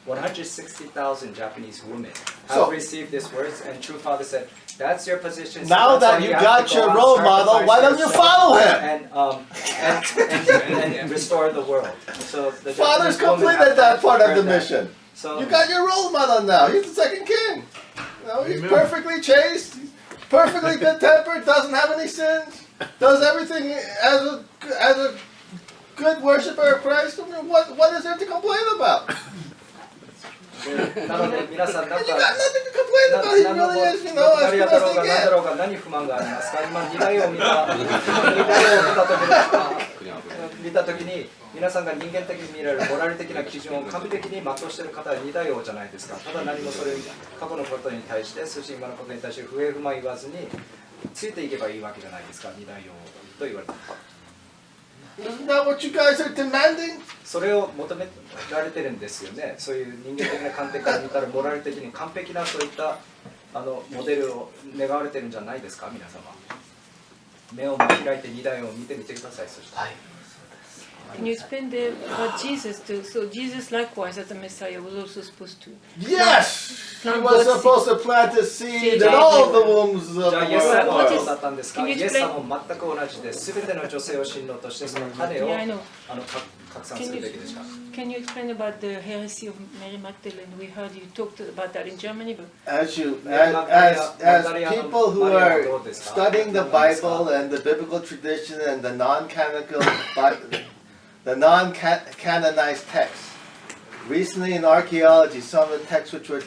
160,000 Japanese women have received these words, and True Father said, "That's your position." Now that you got your role model, why don't you follow him? And restore the world. So the Father's Japanese women completed that part of the heard that. mission. So You got your role model now. He's the second king. You know, he's perfectly chaste, he's perfectly good tempered, doesn't have any sins, does everything as a good worshiper of Christ. I mean, what is there to complain about? You got nothing to complain about. He really is, you know, as good as he gets. 何不満がありますか？今2台を見たときに皆さんが人間的に見られるモラル的な基準を完璧に全うしている方は2台王じゃないですか。ただ何もそれ過去のことに対してそして今のことに対して不平不満言わずについていけばいいわけじゃないですか。2台王と言われた。Isn't that what you guys are demanding? それを求められてるんですよね。そういう人間的な観点から見たらモラル的に完璧なそういったモデルを願われてるんじゃないですか、皆様。目を開いて2台を見てみてください。そして。Can you explain about Jesus too? So Jesus likewise as a Messiah was also supposed to. Yes! He was supposed to plant a seed in all the wombs of the world. イエス様はどうだったんですか？イエス様も全く同じで、すべての女性を神童としてその種を拡散するべきでした。Can you explain about the heresy of Mary Magdalene? We heard you talked about that in Germany, but as people who are studying the Bible and the biblical tradition and the non-canonized texts. Recently in archaeology, some of the texts which were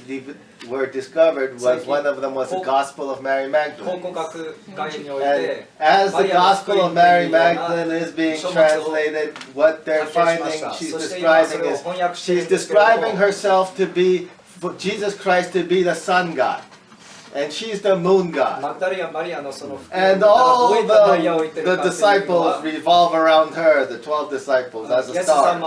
discovered one of them was the Gospel of Mary Magdalene. And as the Gospel of Mary Magdalene is being translated, what they're finding she's describing herself to be Jesus Christ to be the sun god. And she's the moon god. And all the disciples revolve around her, the 12 disciples, as a star.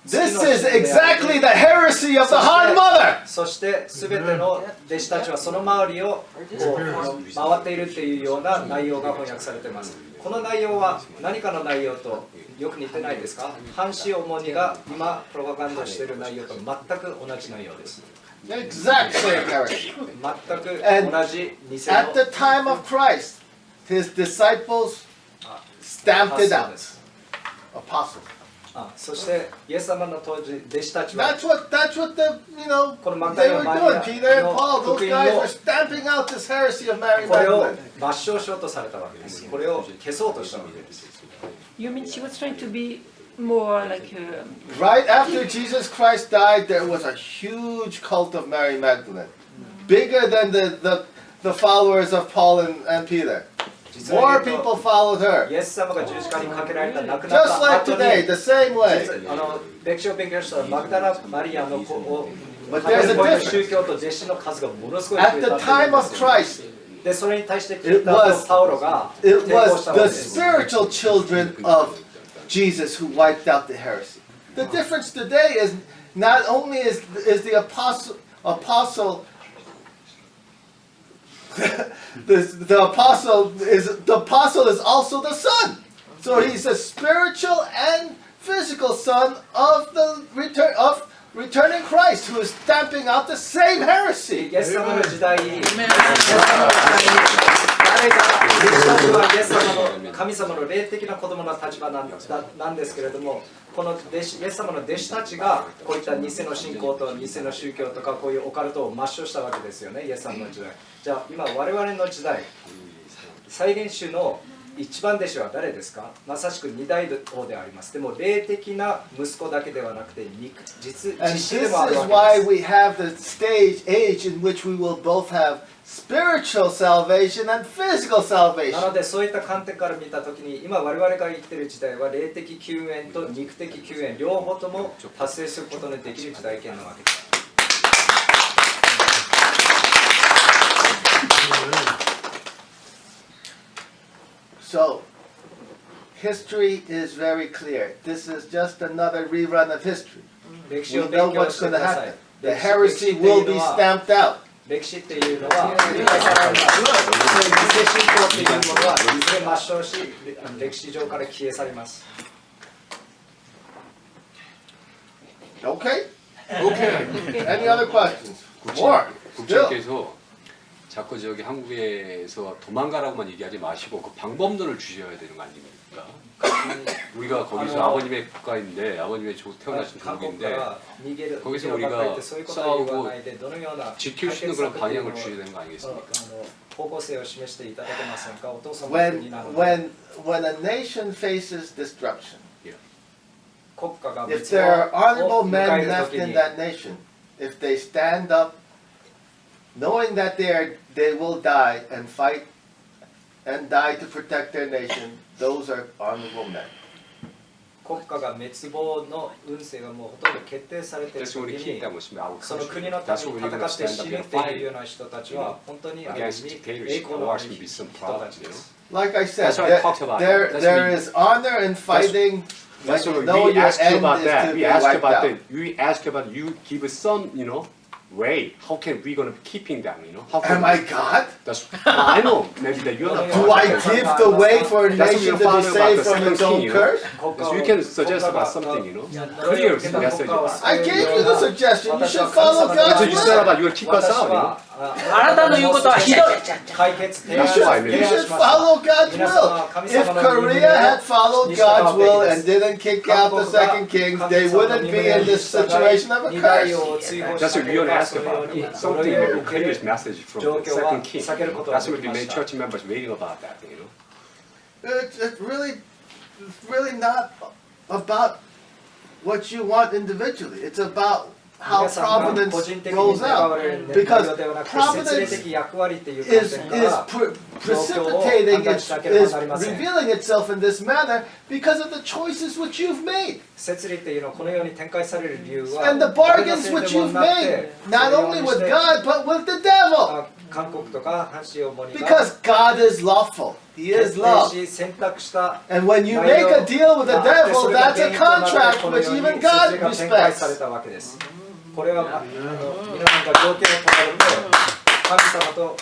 This is exactly the heresy of the Han Mother! そしてすべての弟子たちはその周りを回っているっていうような内容が翻訳されています。この内容は何かの内容とよく似てないですか？ハンシオモニが今プロパガンダしている内容と全く同じ内容です。Exact same heresy. 全く同じ偽の。 At the time of Christ, his disciples stamped it out. Apostles. そしてイエス様の当時弟子たちは That's what they were doing. Peter and Paul, those guys were stamping out this heresy of Mary これを Magdalene. 抹消しようとされたわけです。これを消そうとしたわけです。 you mean she was trying to be more like Right after Jesus Christ died, there was a huge cult of Mary Magdalene, bigger than the followers of Paul and Peter. More people followed her. Just like today, the same way. But there's a difference. At the time of Christ, it was the spiritual children of Jesus who wiped out the heresy. The difference today is not only is the apostle the apostle is also the son. So he's a spiritual and physical son of the return of returning Christ who is stamping out the same heresy. イエス様の時代に誰がイエス様の神様の霊的な子供の立場なんですけれども、このイエス様の弟子たちがこういった偽の信仰と偽の宗教とかこういうオカルトを抹消したわけですよね、イエス様の時代。じゃあ今我々の時代、再現種の一番弟子は誰ですか？まさしく二代王であります。でも霊的な息子だけではなくて実子でもあるわけです。 And this is why we have the age in which we will both have spiritual salvation and physical salvation. なのでそういった観点から見たときに今我々が生きている時代は霊的救援と肉的救援両方とも達成することのできる時代圏なわけです。So, history is very clear. This is just another rerun of history. We know what's going to happen. The heresy will be stamped out. 歴史っていうのは繰り返されます。偽信仰っていうものはいずれ抹消し、歴史上から消え去ります。Okay? Okay. Any other questions? More. 국장께서 자꾸 저기 한국에서 도망가라고만 얘기하지 마시고 그 방법론을 주셔야 되는 거 아닙니까? 우리가 거기서 아버님의 국가인데 아버님의 태어나신 조국인데 거기서 우리가 싸우고 지킬 수 있는 그런 방향을 주셔야 되는 거 아니겠습니까? When a nation faces destruction, if there are honorable men left in that nation, if they stand up, knowing that they will die and fight and die to protect their nation, those are honorable men. 国家が滅亡の運勢がもうほとんど決定されている時にその国のために戦って死ぬっていうような人たちは本当にある意味栄光のある人たちです。Like I said, there is honor in fighting. That's what we asked you about that. We asked about you give some, way. How can we gonna keeping them? Am I God? That's I know. Maybe that you're not. Do I give the way for a nation to be saved from its own curse? You can suggest about something, clear message. I gave you the suggestion. You should follow God's will. You said about you will keep us out. あなたの言うことはひどい。 You should follow God's will. If Korea had followed God's will and didn't kick out the second king, they wouldn't be in this situation of a curse. That's what we want to ask about. Something a previous message from the second king. That's what we made church members waiting about that. It's really not about what you want individually. It's about how providence rolls out, because providence is precipitating, is revealing itself in this manner because of the choices which you've made. And the bargains which you've made, not only with God, but with the devil. Because God is lawful. He is love. And when you make a deal with the devil, that's a contract which even God respects. これは皆さんが条件を取られて神様と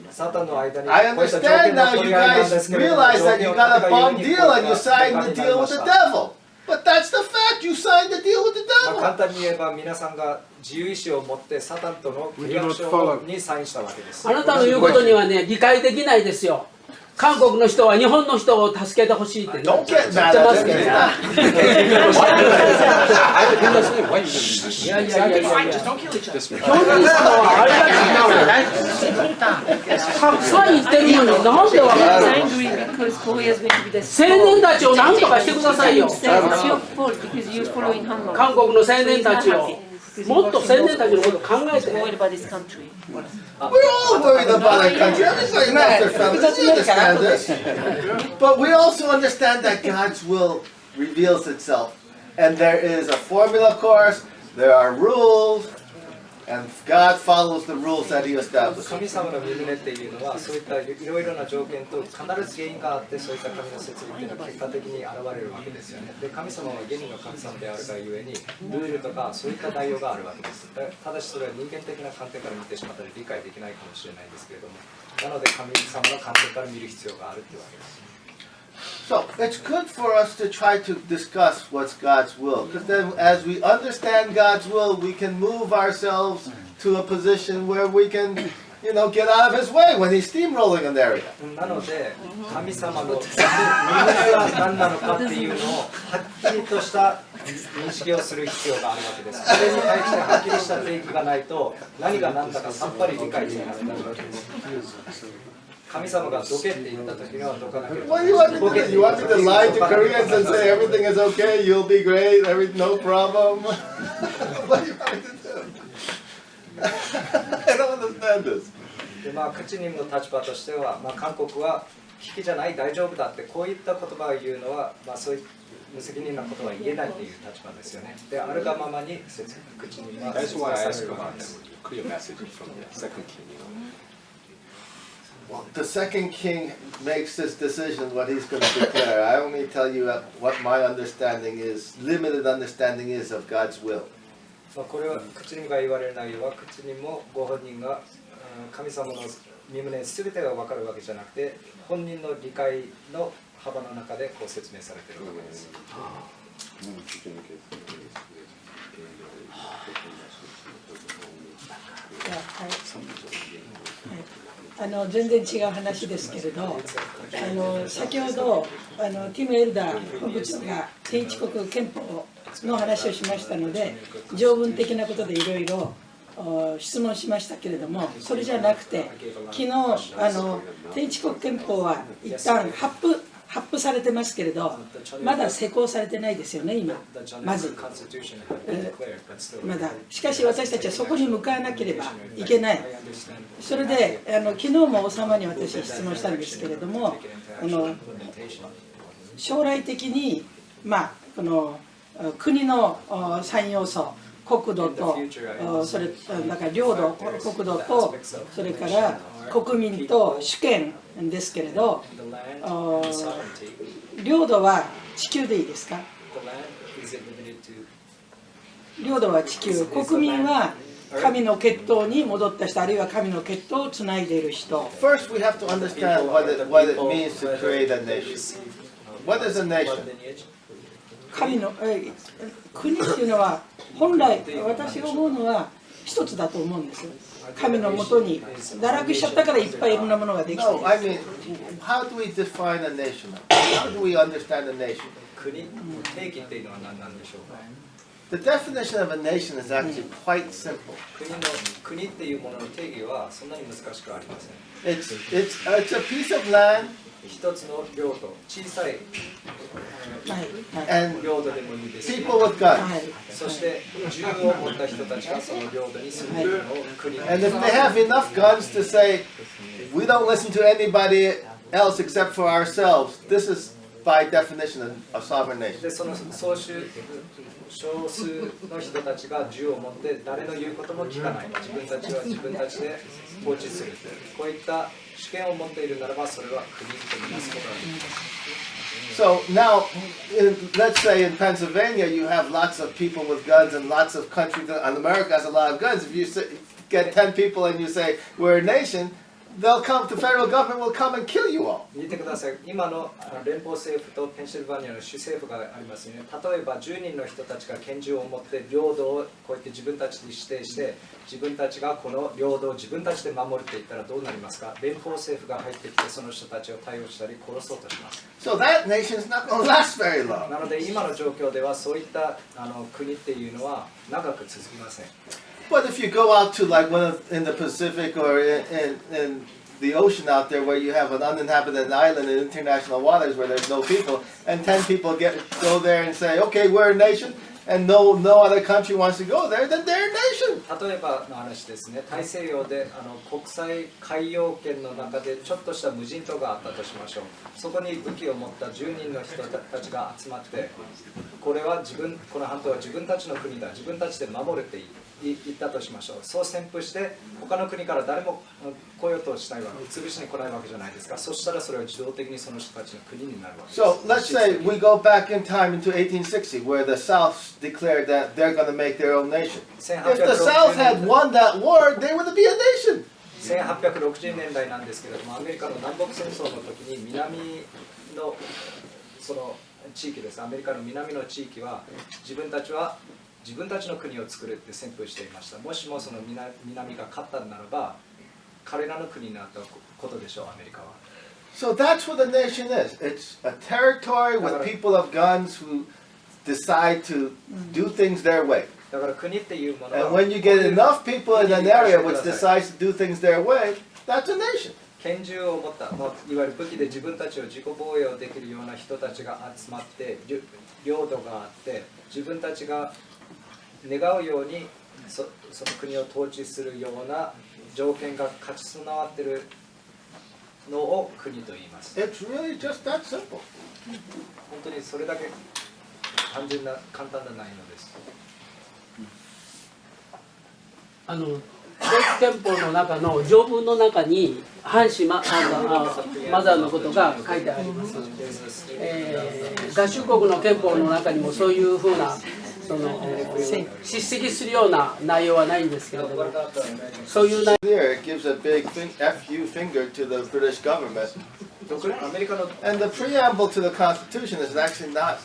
サタンの間に I understand now you guys realize that you got a bum deal and you signed the deal with the devil. But that's the fact. You signed the deal with the devil. 簡単に言えば皆さんが自由意志を持ってサタンとの契約書にサインしたわけです。あなたの言うことにはね理解できないですよ。韓国の人は日本の人を助けてほしいって言ってますけど。いやいやいやいや。本人様はあれだけたくさん言ってるのになんでわからない。青年たちを何とかしてくださいよ。韓国の青年たちを。もっと青年たちのことを考えて。We're all worried about our country. Everybody knows their families. We understand this. But we also understand that God's will reveals itself. And there is a formula course, there are rules, and God follows the rules that He established. 神様の身旨っていうのはそういったいろいろな条件と必ず原因があってそういった神の摂理っていうのは結果的に現れるわけですよね。で神様は現にの神様であるがゆえにルールとかそういった内容があるわけです。ただしそれは人間的な観点から見てしまったら理解できないかもしれないですけれども、なので神様の観点から見る必要があるっていうわけです。So it's good for us to try to discuss what's God's will, because then as we understand God's will, we can move ourselves to a position where we can, get out of His way when He's steamrolling an area. なので、神様の身分が何なのかっていうのをはっきりとした認識をする必要があるわけです。それに対してはっきりした定義がないと、何が何だかさっぱり理解できなくなるわけです。神様がどけって言った時にはどかなければ。What do you want me to do? You want me to lie to Koreans and say everything is okay, you'll be great, no problem? What do you want me to do? I don't understand this. で口にの立場としては、韓国は危機じゃない、大丈夫だってこういった言葉を言うのは、そういう無責任なことは言えないという立場ですよね。で、あるがままに口には説明されるわけです。Well, the second king makes this decision what he's going to declare. I only tell you what my understanding is, limited understanding is of God's will. これは口にが言われる内容は口にもご本人が神様の身旨全てが分かるわけじゃなくて、本人の理解の幅の中でこう説明されているわけです。全然違う話ですけれど、先ほどティム・エルダー本部長が天一国憲法の話をしましたので、条文的なことでいろいろ質問しましたけれども、それじゃなくて、昨日天一国憲法は一旦発布されてますけれど、まだ施行されてないですよね、今。まず、まだ。しかし私たちはそこに向かわなければいけない。それで昨日も王様に私質問したんですけれども、将来的にこの国の3要素、国土とそれだから領土、国土とそれから国民と主権ですけれど、領土は地球でいいですか？領土は地球、国民は神の血統に戻った人、あるいは神の血統をつないでいる人。First, we have to understand what it means to create a nation. What is a nation? 神の国っていうのは本来私が思うのは一つだと思うんですよ。神のもとに堕落しちゃったからいっぱいいろんなものができてる。No, I mean, how do we define a nation? How do we understand a nation? 国の定義っていうのは何なんでしょうか。The definition of a nation is actually quite simple. 国っていうものの定義はそんなに難しくありません。It's a piece of land. 一つの領土、小さい領土でもいいですし、そして銃を持った人たちがその領土に住んでいるのを国。And if they have enough guns to say, we don't listen to anybody else except for ourselves, this is by definition a sovereign nation. で、その少数の人たちが銃を持って誰の言うことも聞かない。自分たちは自分たちで統治する。こういった主権を持っているならば、それは国とみなすことができます。So now, let's say in Pennsylvania, you have lots of people with guns and lots of countries, and America has a lot of guns. If you get 10 people and you say, we're a nation, they'll come, the federal government will come and kill you all. 見てください。今の連邦政府とペンシルバニアの州政府がありますよね。例えば10人の人たちが拳銃を持って領土をこうやって自分たちで指定して、自分たちがこの領土を自分たちで守るって言ったらどうなりますか？連邦政府が入ってきてその人たちを対応したり殺そうとします。So that nation is not going to last very long. なので今の状況ではそういった国っていうのは長く続きません。But if you go out to like in the Pacific or in the ocean out there where you have an uninhabited island in international waters where there's no people, and 10 people go there and say, okay, we're a nation, and no other country wants to go there, then they're a nation. 例えばの話ですね、大西洋で国際海洋圏の中でちょっとした無人島があったとしましょう。そこに武器を持った10人の人たちが集まって、この半島は自分たちの国だ、自分たちで守るって言ったとしましょう。そう宣布して他の国から誰も来ようとしないわけ、潰しに来ないわけじゃないですか。そしたらそれは自動的にその人たちの国になるわけです。So let's say we go back in time into 1860 where the South declared that they're going to make their own nation. If the South had won that war, they would be a nation. 1860年代なんですけれども、アメリカの南北戦争の時に南のその地域です、アメリカの南の地域は自分たちの国を作るって宣布していました。もしもその南が勝ったならば彼らの国になったことでしょう、アメリカは。So that's what a nation is. It's a territory with people of guns who decide to do things their way. だから国っていうものは And when you get enough people in an area which decides to do things their way, that's a nation. 拳銃を持った、いわゆる武器で自分たちを自己防衛をできるような人たちが集まって領土があって自分たちが願うようにその国を統治するような条件が勝ち備わっているのを国と言います。It's really just that simple. 本当にそれだけ単純な簡単な内容です。ドイツ憲法の中の条文の中にマザーのことが書いてあります。合衆国の憲法の中にもそういうふうな叱責するような内容はないんですけれども、そういう内容。It gives a big FU finger to the British government. And the preamble to the Constitution is actually not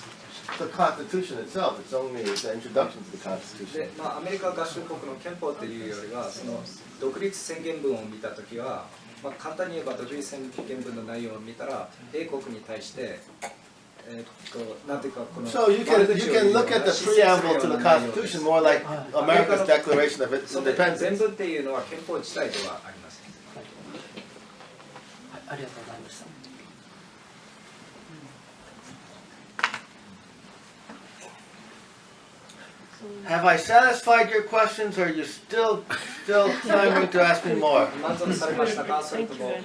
the Constitution itself. It's only the introduction to the Constitution. で、アメリカ合衆国の憲法というよりは、その独立宣言文を見たときは、簡単に言えば独立宣言文の内容を見たら、英国に対して、So you can look at the preamble to the Constitution more like America's Declaration of Independence. 全文っていうのは憲法自体ではありません。ありがとうございました。Have I satisfied your questions, or are you still clamoring to ask me more?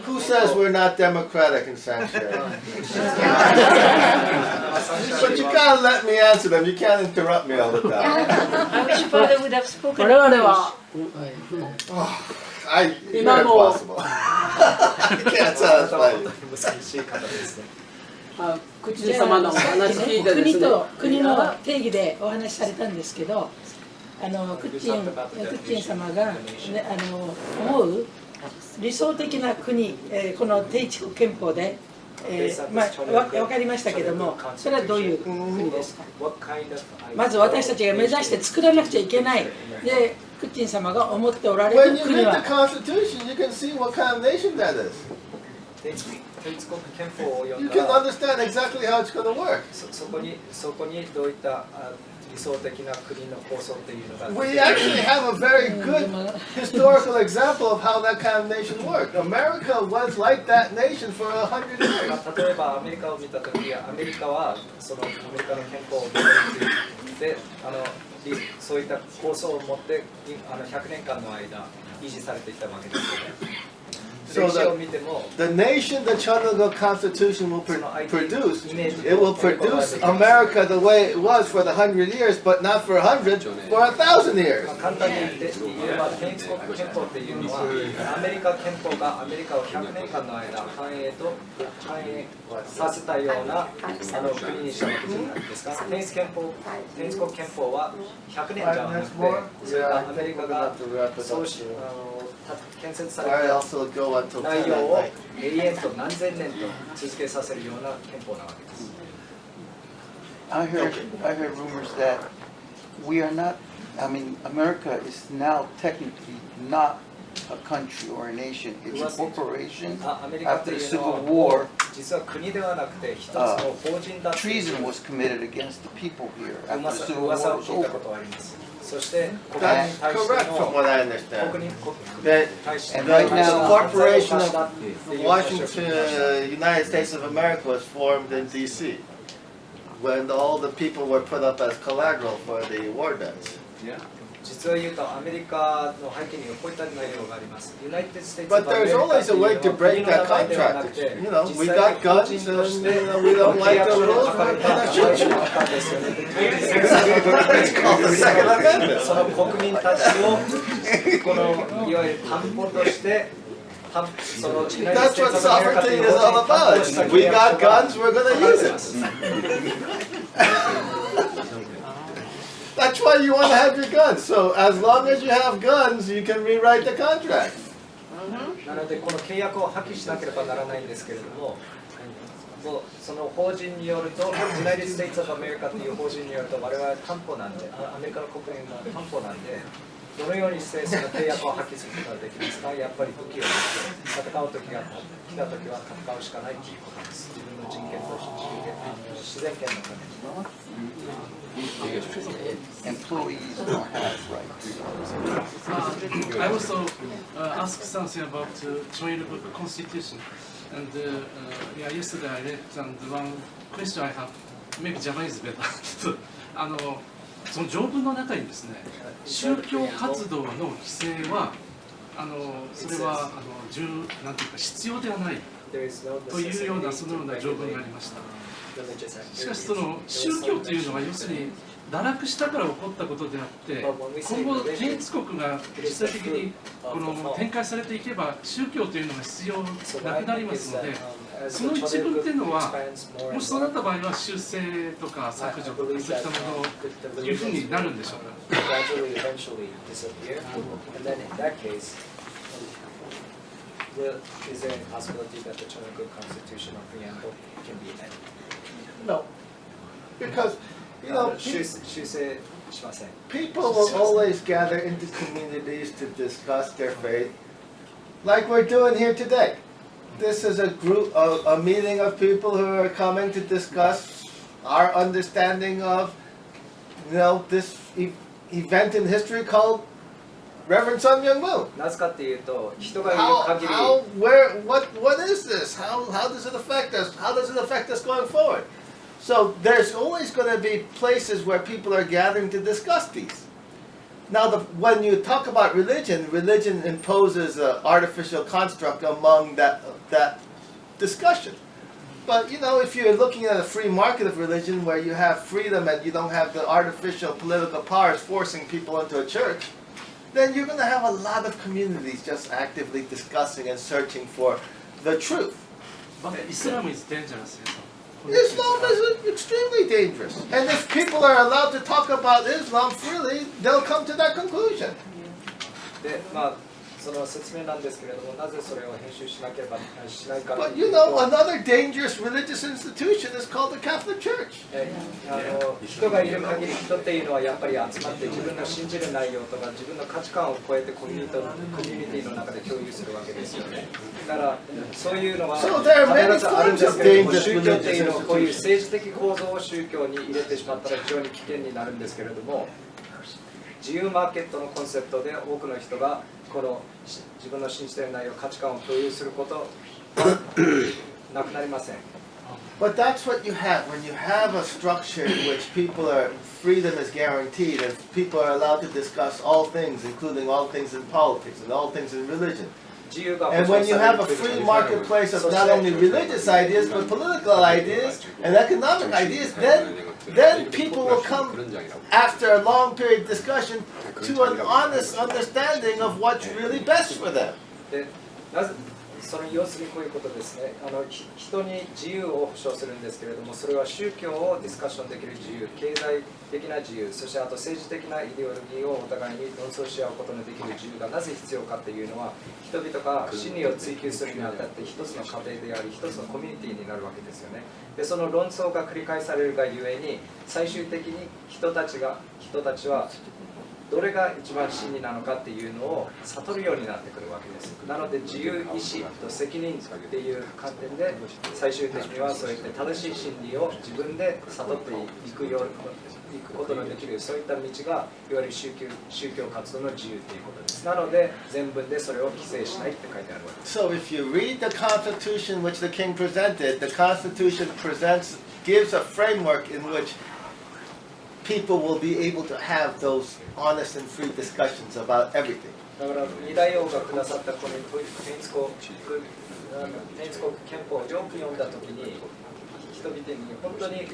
Who says we're not democratic in Sanctuary? But you gotta let me answer them. You can't interrupt me all the time. I wish Father would have spoken 我々は You're impossible. I can't satisfy you. クッチン様の話聞いてですね、国の定義でお話しされたんですけど、クッチン様が、思う理想的な国、この帝国憲法で、分かりましたけども、それはどういう国ですか？まず私たちが目指して作らなくちゃいけないで、クッチン様が思っておられる国は。 When you read the Constitution, you can see what kind of nation that is. You can understand exactly how it's going to work. そこにどういった理想的な国の構想っていうのが。We actually have a very good historical example of how that kind of nation worked. America was like that nation for 100 years. 例えばアメリカを見たとき、アメリカはそのアメリカの憲法を見て、そういった構想を持って100年間の間維持されてきたわけですよね。 So the nation the Chattanooga Constitution will produce, it will produce America the way it was for the 100 years, but not for 100, for 1,000 years. 簡単に言えば、帝国憲法っていうのは、アメリカ憲法がアメリカを100年間の間、繁栄させたような国にしたわけじゃないですか。帝国憲法は100年じゃなくて、それがアメリカが建設された内容を永遠と何千年と続けさせるような憲法なわけです。I heard rumors that we are not, I mean, America is now technically not a country or a nation. It's a corporation. After the Civil War, treason was committed against the people here after the Civil War was over. That's correct from what I understand. And right now, the Corporation of Washington, United States of America was formed in D.C. when all the people were put up as collateral for the war debts. 実は言うとアメリカの背景にはこういった内容があります。But there's always a way to break that contract. You know, we got guns and we don't like the rules, we're gonna shoot you. It's called the Second Amendment. その国民たちをこのいわゆる担保として That's what sovereignty is all about. We got guns, we're going to use it. That's why you want to have your guns. So as long as you have guns, you can rewrite the contract. なのでこの契約を破棄しなければならないんですけれども、もうその法人によると、United States of America という法人によると、我々は担保なんで、アメリカの国民が担保なんで、どのようにしてその契約を破棄することができますか？やっぱり武器を持って戦う時が来た時は戦うしかないということです。自分の人権と自然権のために。Employees don't have rights. I also asked something about joint constitution. And yeah, yesterday I read, and one question I have, maybe Japanese is better. その条文の中にですね、宗教活動の規制はそれはなんていうか必要ではないというようなそのような条文がありました。しかしその宗教というのは要するに堕落したから起こったことであって、今後建立国が実際的に展開されていけば宗教というのが必要なくなりますので、その一文っていうのはもしそうなった場合は修正とか削除とかそういったものというふうになるんでしょうか。No, because you know, people will always gather into communities to discuss their faith, like we're doing here today. This is a group, a meeting of people who are coming to discuss our understanding of, you know, this event in history called Reverend Sun Myung Moon. What is this? How does it affect us? How does it affect us going forward? So there's always going to be places where people are gathering to discuss these. Now, when you talk about religion, religion imposes an artificial construct among that discussion. But you know, if you're looking at a free market of religion where you have freedom and you don't have the artificial political powers forcing people into a church, then you're going to have a lot of communities just actively discussing and searching for the truth. But Islam is dangerous. Islam is extremely dangerous. And if people are allowed to talk about Islam freely, they'll come to that conclusion. その説明なんですけれども、なぜそれを編集しなければしないか。But you know, another dangerous religious institution is called the Catholic Church. 人がいる限り、人っていうのはやっぱり集まって自分の信じる内容とか自分の価値観を超えてコミュニティの中で共有するわけですよね。だからそういうのは必ずあるんですけれども、宗教っていうのはこういう政治的構造を宗教に入れてしまったら非常に危険になるんですけれども、自由マーケットのコンセプトで多くの人がこの自分の信じている内容、価値観を共有することはなくなりません。But that's what you have when you have a structure in which freedom is guaranteed and people are allowed to discuss all things, including all things in politics and all things in religion. And when you have a free marketplace of not only religious ideas but political ideas and economic ideas, then people will come after a long period of discussion to an honest understanding of what's really best for them. その要するにこういうことですね。人に自由を保障するんですけれども、それは宗教をディスカッションできる自由、経済的な自由、そしてあと政治的なイデオロギーをお互いに論争し合うことのできる自由がなぜ必要かというのは、人々が真理を追求するにあたって一つの過程であり、一つのコミュニティになるわけですよね。で、その論争が繰り返されるがゆえに、最終的に人たちはどれが一番真理なのかっていうのを悟るようになってくるわけです。なので自由意志と責任っていう観点で最終的にはそうやって正しい真理を自分で悟っていくことのできるそういった道がいわゆる宗教活動の自由ということです。なので全文でそれを規制しないって書いてあるわけです。So if you read the Constitution which the king presented, the Constitution gives a framework in which people will be able to have those honest and free discussions about everything. だから二大王がくださったこの建立国憲法をよく読んだときに人々に本当に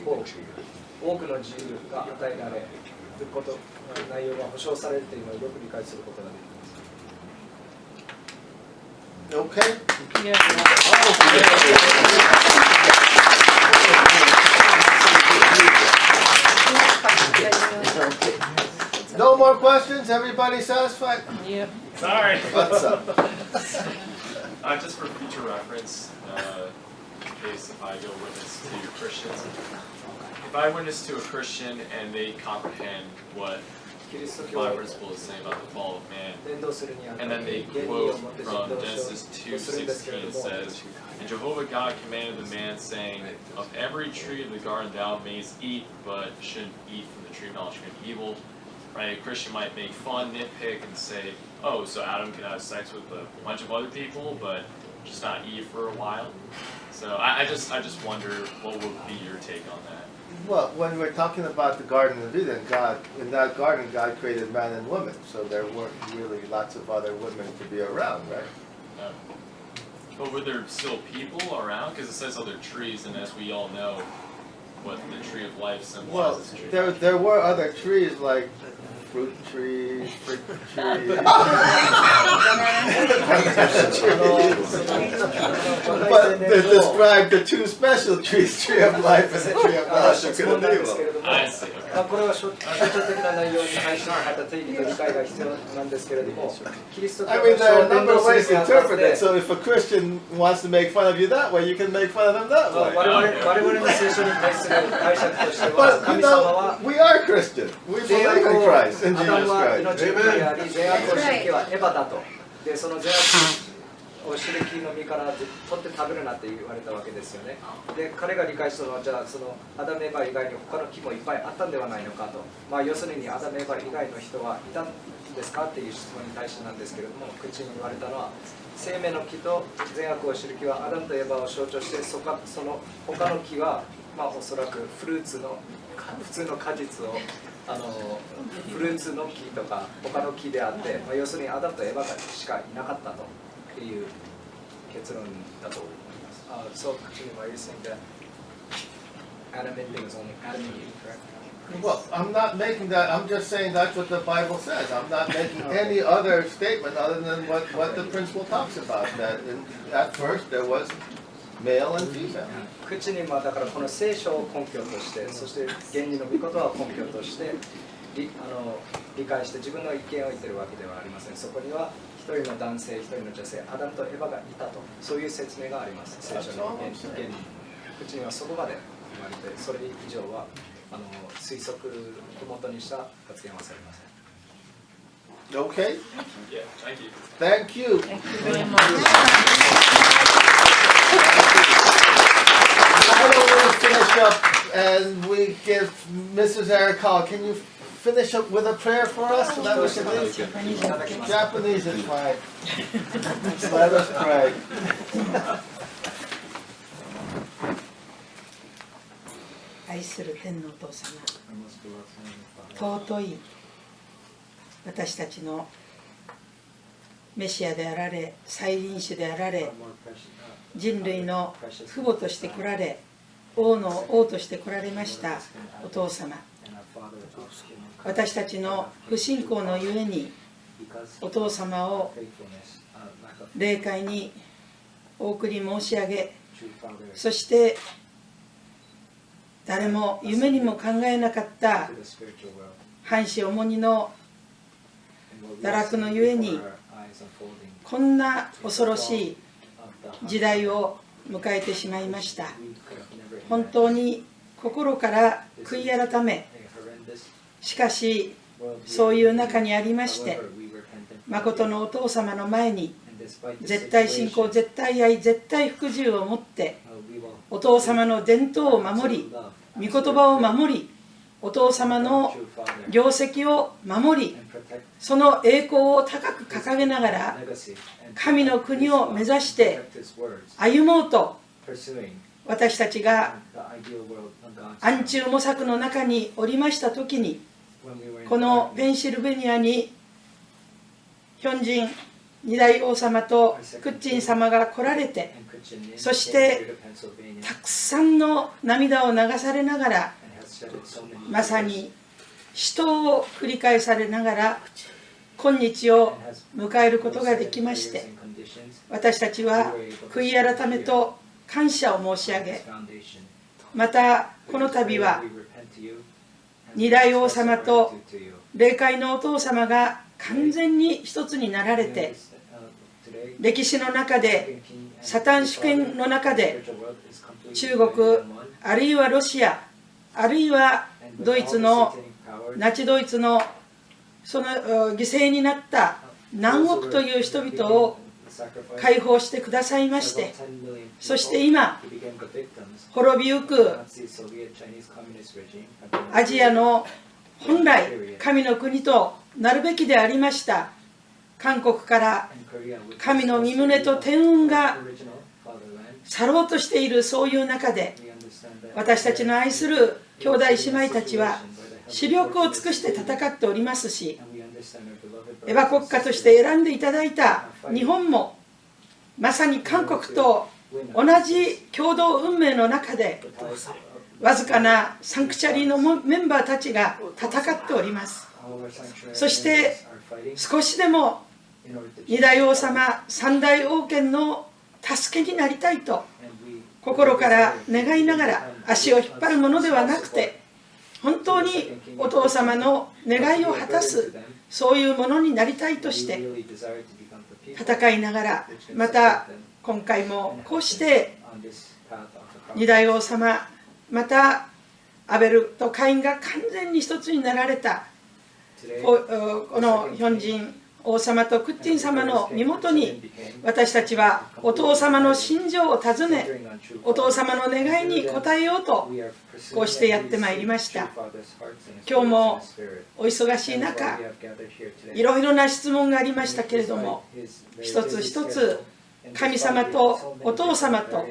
多くの自由が与えられること内容が保障されるというのをよく理解することができます。Okay? No more questions? Everybody satisfied? Yep. Sorry. What's up? Just for future reference, in case if I go witness to Christians, if I witness to a Christian and they comprehend what my principle is saying about the fall of man, and then they quote from Genesis 2:16 says, "And Jehovah God commanded the man, saying, Of every tree of the garden thou mayest eat, but shouldn't eat from the tree of knowledge of good and evil." Right? A Christian might make fun, nitpick, and say, "Oh, so Adam can have sex with a bunch of other people, but just not Eve for a while." So I just wonder what would be your take on that. Well, when we're talking about the Garden of Eden, in that garden, God created man and woman, so there weren't really lots of other women to be around, right? But were there still people around? Because it says other trees, and as we all know, what the tree of life symbolizes. Well, there were other trees like fruit trees, fig trees. But they described the two special trees, tree of life and the tree of knowledge of good and evil. I see. これは象徴的な内容に対してまた定義と理解が必要なんですけれども、キリスト教 I の mean, there are a 伝 number 道 of する ways に to あたっ interpret て it. So if a Christian wants to make fun of you that way, you can make fun of them that way. 我々の聖書に対する解釈としては、 But you 神様は know, we are Christian. We 善 believe 悪 in を Christ, in アダム Jesus は Christ. 命の木であり、善悪を知る木はエヴァだと。で、その善悪を知る木の実から取って食べるなって言われたわけですよね。で、彼が理解したのは、じゃあそのアダムエヴァ以外に他の木もいっぱいあったんではないのかと。まあ要するにアダムエヴァ以外の人はいたんですかっていう質問に対してなんですけれども、口に言われたのは、生命の木と善悪を知る木はアダムとエヴァを象徴して、その他の木は、まあおそらくフルーツの普通の果実をフルーツの木とか他の木であって、まあ、要するにアダムとエヴァしかいなかったという結論だと思います。So, are you saying that Adam and Eve was only Adam and Eve, correct? Well, I'm not making that. I'm just saying that's what the Bible says. I'm not making any other statement other than what the principle talks about. That at first there was male and female. 口にだからこの聖書を根拠として、そして原理の御言葉を根拠として理解して自分の意見を言ってるわけではありません。そこには一人の男性、一人の女性、アダムとエヴァがいたと、そういう説明があります。聖書の原理。口にはそこまで言われて、それ以上は推測をもとにした発言はされません。Okay? Yeah, thank you. Thank you. Thank you very much. Now we'll finish up and we give Mrs. Arakawa. Can you finish up with a prayer for us so that we can leave? Japanese is fine. Let us pray. 愛する天のお父様、尊い私たちのメシアであられ、再臨主であられ、人類の父母として来られ、王の王として来られましたお父様、私たちの不信仰のゆえにお父様を霊界にお送り申し上げ、そして誰も夢にも考えなかった半死重荷の堕落のゆえにこんな恐ろしい時代を迎えてしまいました。本当に心から悔い改め、しかしそういう中にありまして、誠のお父様の前に絶対信仰、絶対愛、絶対服従を持ってお父様の伝統を守り、御言葉を守り、お父様の業績を守り、その栄光を高く掲げながら神の国を目指して歩もうと、私たちが暗中模索の中におりましたときに、このペンシルベニアにヒョンジン二代王様とクッチン様が来られて、そしてたくさんの涙を流されながら、まさに死闘を繰り返されながら今日を迎えることができまして、私たちは悔い改めと感謝を申し上げ、またこの度は二代王様と霊界のお父様が完全に一つになられて、歴史の中でサタン主権の中で中国あるいはロシアあるいはドイツのナチドイツのその犠牲になった何億という人々を解放してくださいまして、そして今滅びゆくアジアの本来神の国となるべきでありました韓国から神の御胸と天運が去ろうとしているそういう中で、私たちの愛する兄弟姉妹たちは死力を尽くして戦っておりますし、エヴァ国家として選んでいただいた日本もまさに韓国と同じ共同運命の中でわずかなサンクチャリーのメンバーたちが戦っております。そして少しでも二大王様三大王権の助けになりたいと心から願いながら、足を引っ張るものではなくて本当にお父様の願いを果たすそういうものになりたいとして戦いながら、また今回もこうして二大王様またアベルとカインが完全に一つになられたこのヒョンジン王様とクッティン様の身元に私たちはお父様の心情を尋ね、お父様の願いに応えようとこうしてやってまいりました。今日もお忙しい中いろいろな質問がありましたけれども、一つ一つ神様とお父様と、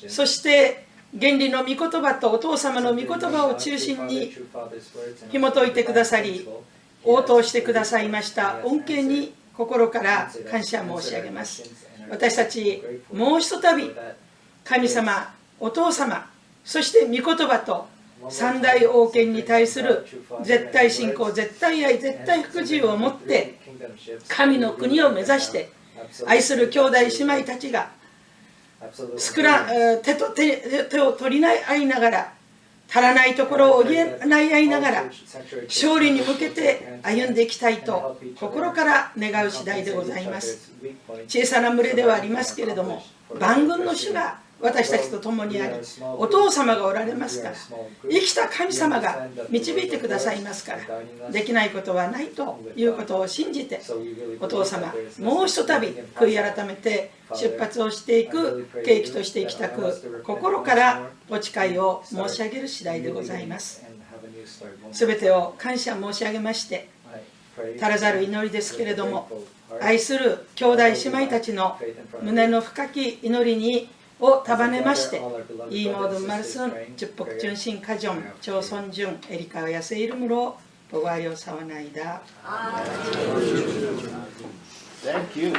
そして原理の御言葉とお父様の御言葉を中心に紐解いてくださり応答してくださいました恩恵に心から感謝申し上げます。私たちもうひとたび神様、お父様、そして御言葉と三大王権に対する絶対信仰、絶対愛、絶対服従を持って神の国を目指して愛する兄弟姉妹たちが手を取り合いながら、足らないところを補い合いながら勝利に向けて歩んでいきたいと心から願う次第でございます。小さな群れではありますけれども、万軍の主が私たちと共にあり、お父様がおられますから、生きた神様が導いてくださいますから、できないことはないということを信じて、お父様もうひとたび悔い改めて出発をしていく契機としていきたく、心からお誓いを申し上げる次第でございます。すべてを感謝申し上げまして、足らざる祈りですけれども、愛する兄弟姉妹たちの胸の深き祈りにを束ねまして、イーモードンマルスン、十北中心カジョン、朝鮮順、エリカワヤセイルムロ、ボガヨサワナイダ。Thank you.